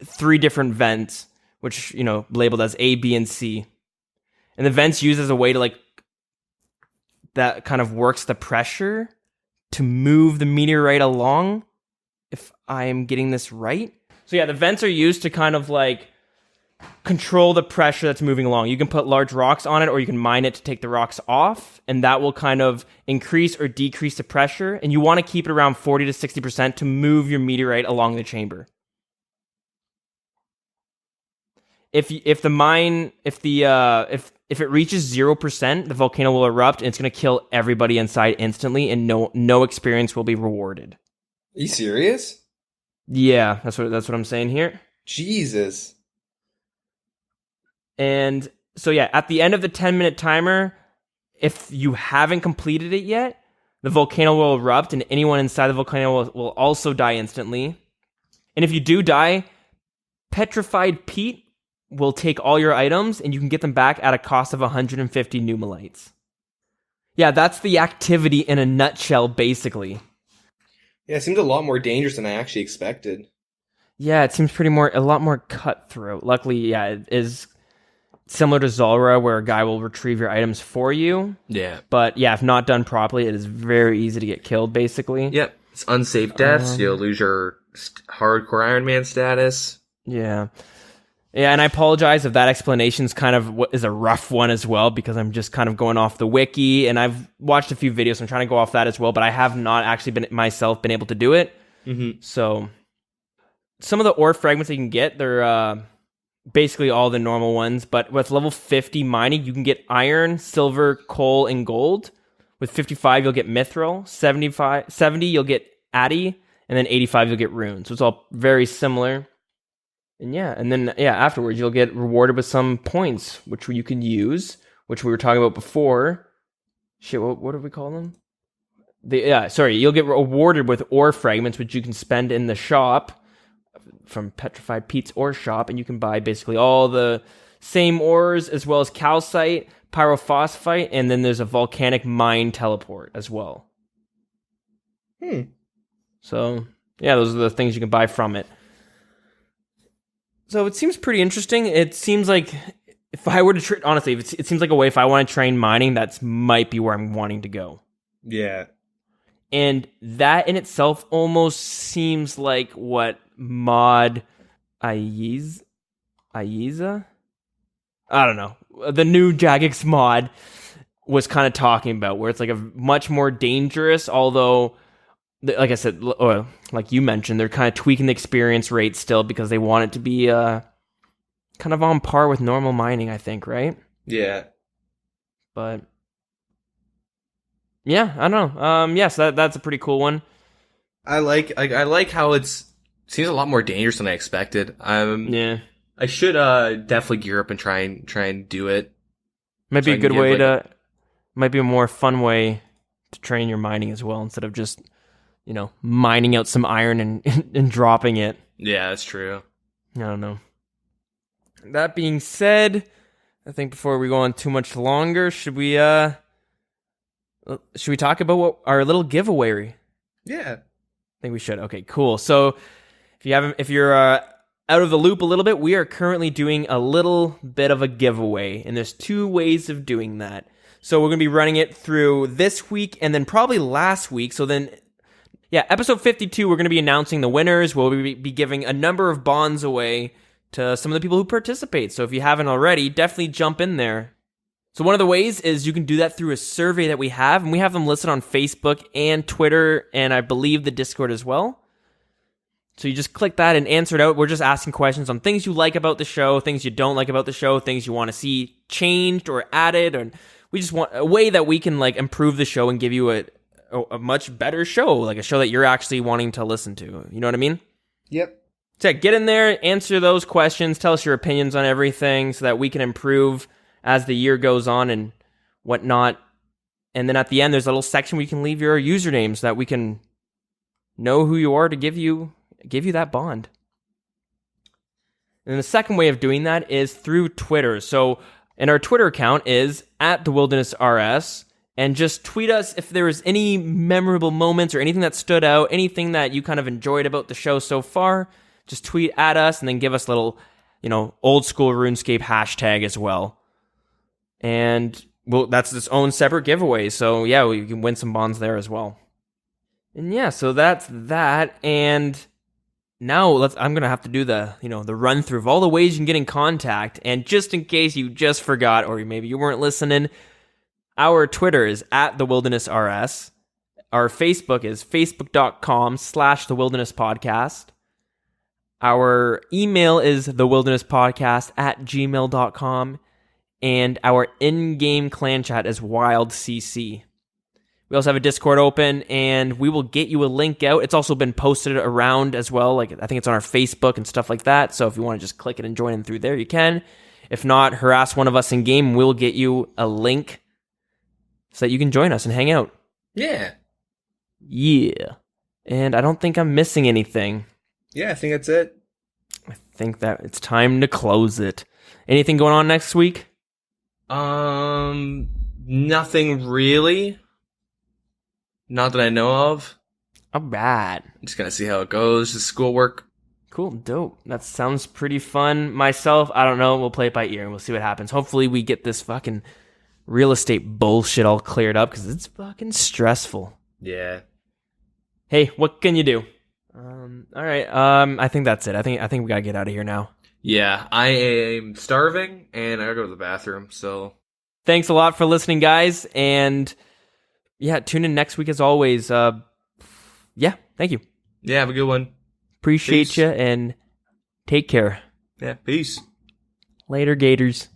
3 different vents, which, labeled as A, B, and C. And the vents used as a way to that kind of works the pressure to move the meteorite along, if I am getting this right. So yeah, the vents are used to kind of control the pressure that's moving along. You can put large rocks on it, or you can mine it to take the rocks off, and that will kind of increase or decrease the pressure. And you want to keep it around 40 to 60% to move your meteorite along the chamber. If it reaches 0%, the volcano will erupt and it's going to kill everybody inside instantly, and no experience will be rewarded. Are you serious? Yeah, that's what I'm saying here. Jesus. And so yeah, at the end of the 10-minute timer, if you haven't completed it yet, the volcano will erupt and anyone inside the volcano will also die instantly. And if you do die, petrified peat will take all your items and you can get them back at a cost of 150 numelites. Yeah, that's the activity in a nutshell, basically. Yeah, it seems a lot more dangerous than I actually expected. Yeah, it seems a lot more cutthroat. Luckily, yeah, it is similar to Zulrah, where a guy will retrieve your items for you. Yeah. But yeah, if not done properly, it is very easy to get killed, basically. Yep. It's unsafe deaths. You'll lose your hardcore Iron Man status. Yeah. Yeah, and I apologize if that explanation is a rough one as well, because I'm just kind of going off the wiki, and I've watched a few videos, so I'm trying to go off that as well, but I have not actually been able to do it. Mm-hmm. So some of the ore fragments that you can get, they're basically all the normal ones, but with level 50 mining, you can get iron, silver, coal, and gold. With 55, you'll get mithril. 70, you'll get addy, and then 85, you'll get runes. So it's all very similar. And then afterwards, you'll get rewarded with some points, which you can use, which we were talking about before. Shit, what do we call them? You'll get rewarded with ore fragments, which you can spend in the shop from Petrified Pete's ore shop, and you can buy basically all the same ores as well as calcite, pyrophosphite, and then there's a volcanic mine teleport as well. So yeah, those are the things you can buy from it. So it seems pretty interesting. It seems like if I were to honestly, it seems like a way if I want to train mining, that might be where I'm wanting to go. Yeah. And that in itself almost seems like what mod Aiza? I don't know. The new Jagex mod was kind of talking about, where it's like a much more dangerous, although, like I said, or like you mentioned, they're kind of tweaking the experience rate still because they want it to be kind of on par with normal mining, I think, right? Yeah. But yeah, I don't know. Yes, that's a pretty cool one. I like how seems a lot more dangerous than I expected. Yeah. I should definitely gear up and try and do it. Might So be I a can good give, way like, might be a more fun way to train your mining as well, instead of just, mining out some iron and dropping it. Yeah, that's true. I don't know. That being said, I think before we go on too much longer, should we talk about our little giveaway? Yeah. I think we should. Okay, cool. So if you're out of the loop a little bit, we are currently doing a little bit of a giveaway, and there's two ways of doing that. So we're going to be running it through this week and then probably last week. So then, episode 52, we're going to be announcing the winners. We'll be giving a number of bonds away to some of the people who participate. So if you haven't already, definitely jump in there. So one of the ways is you can do that through a survey that we have, and we have them listed on Facebook and Twitter, and I believe the Discord as well. So you just click that and answer it out. We're just asking questions on things you like about the show, things you don't like about the show, things you want to see changed or added, and we just want a way that we can improve the show and give you a much better show, like a show that you're actually wanting to listen to. You know what I mean? Yep. So get in there, answer those questions, tell us your opinions on everything so that we can improve as the year goes on and whatnot. And then at the end, there's a little section where you can leave your username so that we can know who you are to give you that bond. And the second way of doing that is through Twitter. So, and our Twitter account is @TheWildernessRS, and just tweet us if there was any memorable moments or anything that stood out, anything that you kind of enjoyed about the show so far. Just tweet at us and then give us a little, old school RuneScape hashtag as well. And that's its own separate giveaway. So yeah, you can win some bonds there as well. And yeah, so that's that. And now I'm going to have to do the run through of all the ways you can get in contact. And just in case you just forgot, or maybe you weren't listening, our Twitter is @TheWildernessRS. Our Facebook is facebook.com/TheWildernessPodcast. Our email is thewildernesspodcast@gmail.com. And our in-game clan chat is WildCC. We also have a Discord open, and we will get you a link out. It's also been posted around as well. I think it's on our Facebook and stuff like that. So if you want to just click it and join in through there, you can. If not, harass one of us in game. We'll get you a link so that you can join us and hang out. Yeah. Yeah. And I don't think I'm missing anything. Yeah, I think that's it. I think that it's time to close it. Anything going on next week? Nothing really. Not that I know of. All right. I'm just gonna see how it goes. Just schoolwork. Cool, dope. That sounds pretty fun. Myself, I don't know. We'll play it by ear and we'll see what happens. Hopefully we get this fucking real estate bullshit all cleared up because it's fucking stressful. Yeah. Hey, what can you do? All right. I think that's it. I think we gotta get out of here now. Yeah, I am starving and I gotta go to the bathroom, so. Thanks a lot for listening, guys. And yeah, tune in next week as always. Yeah, thank you. Yeah, have a good one. Appreciate Peace. you and take care. Yeah, peace. Later, Gators.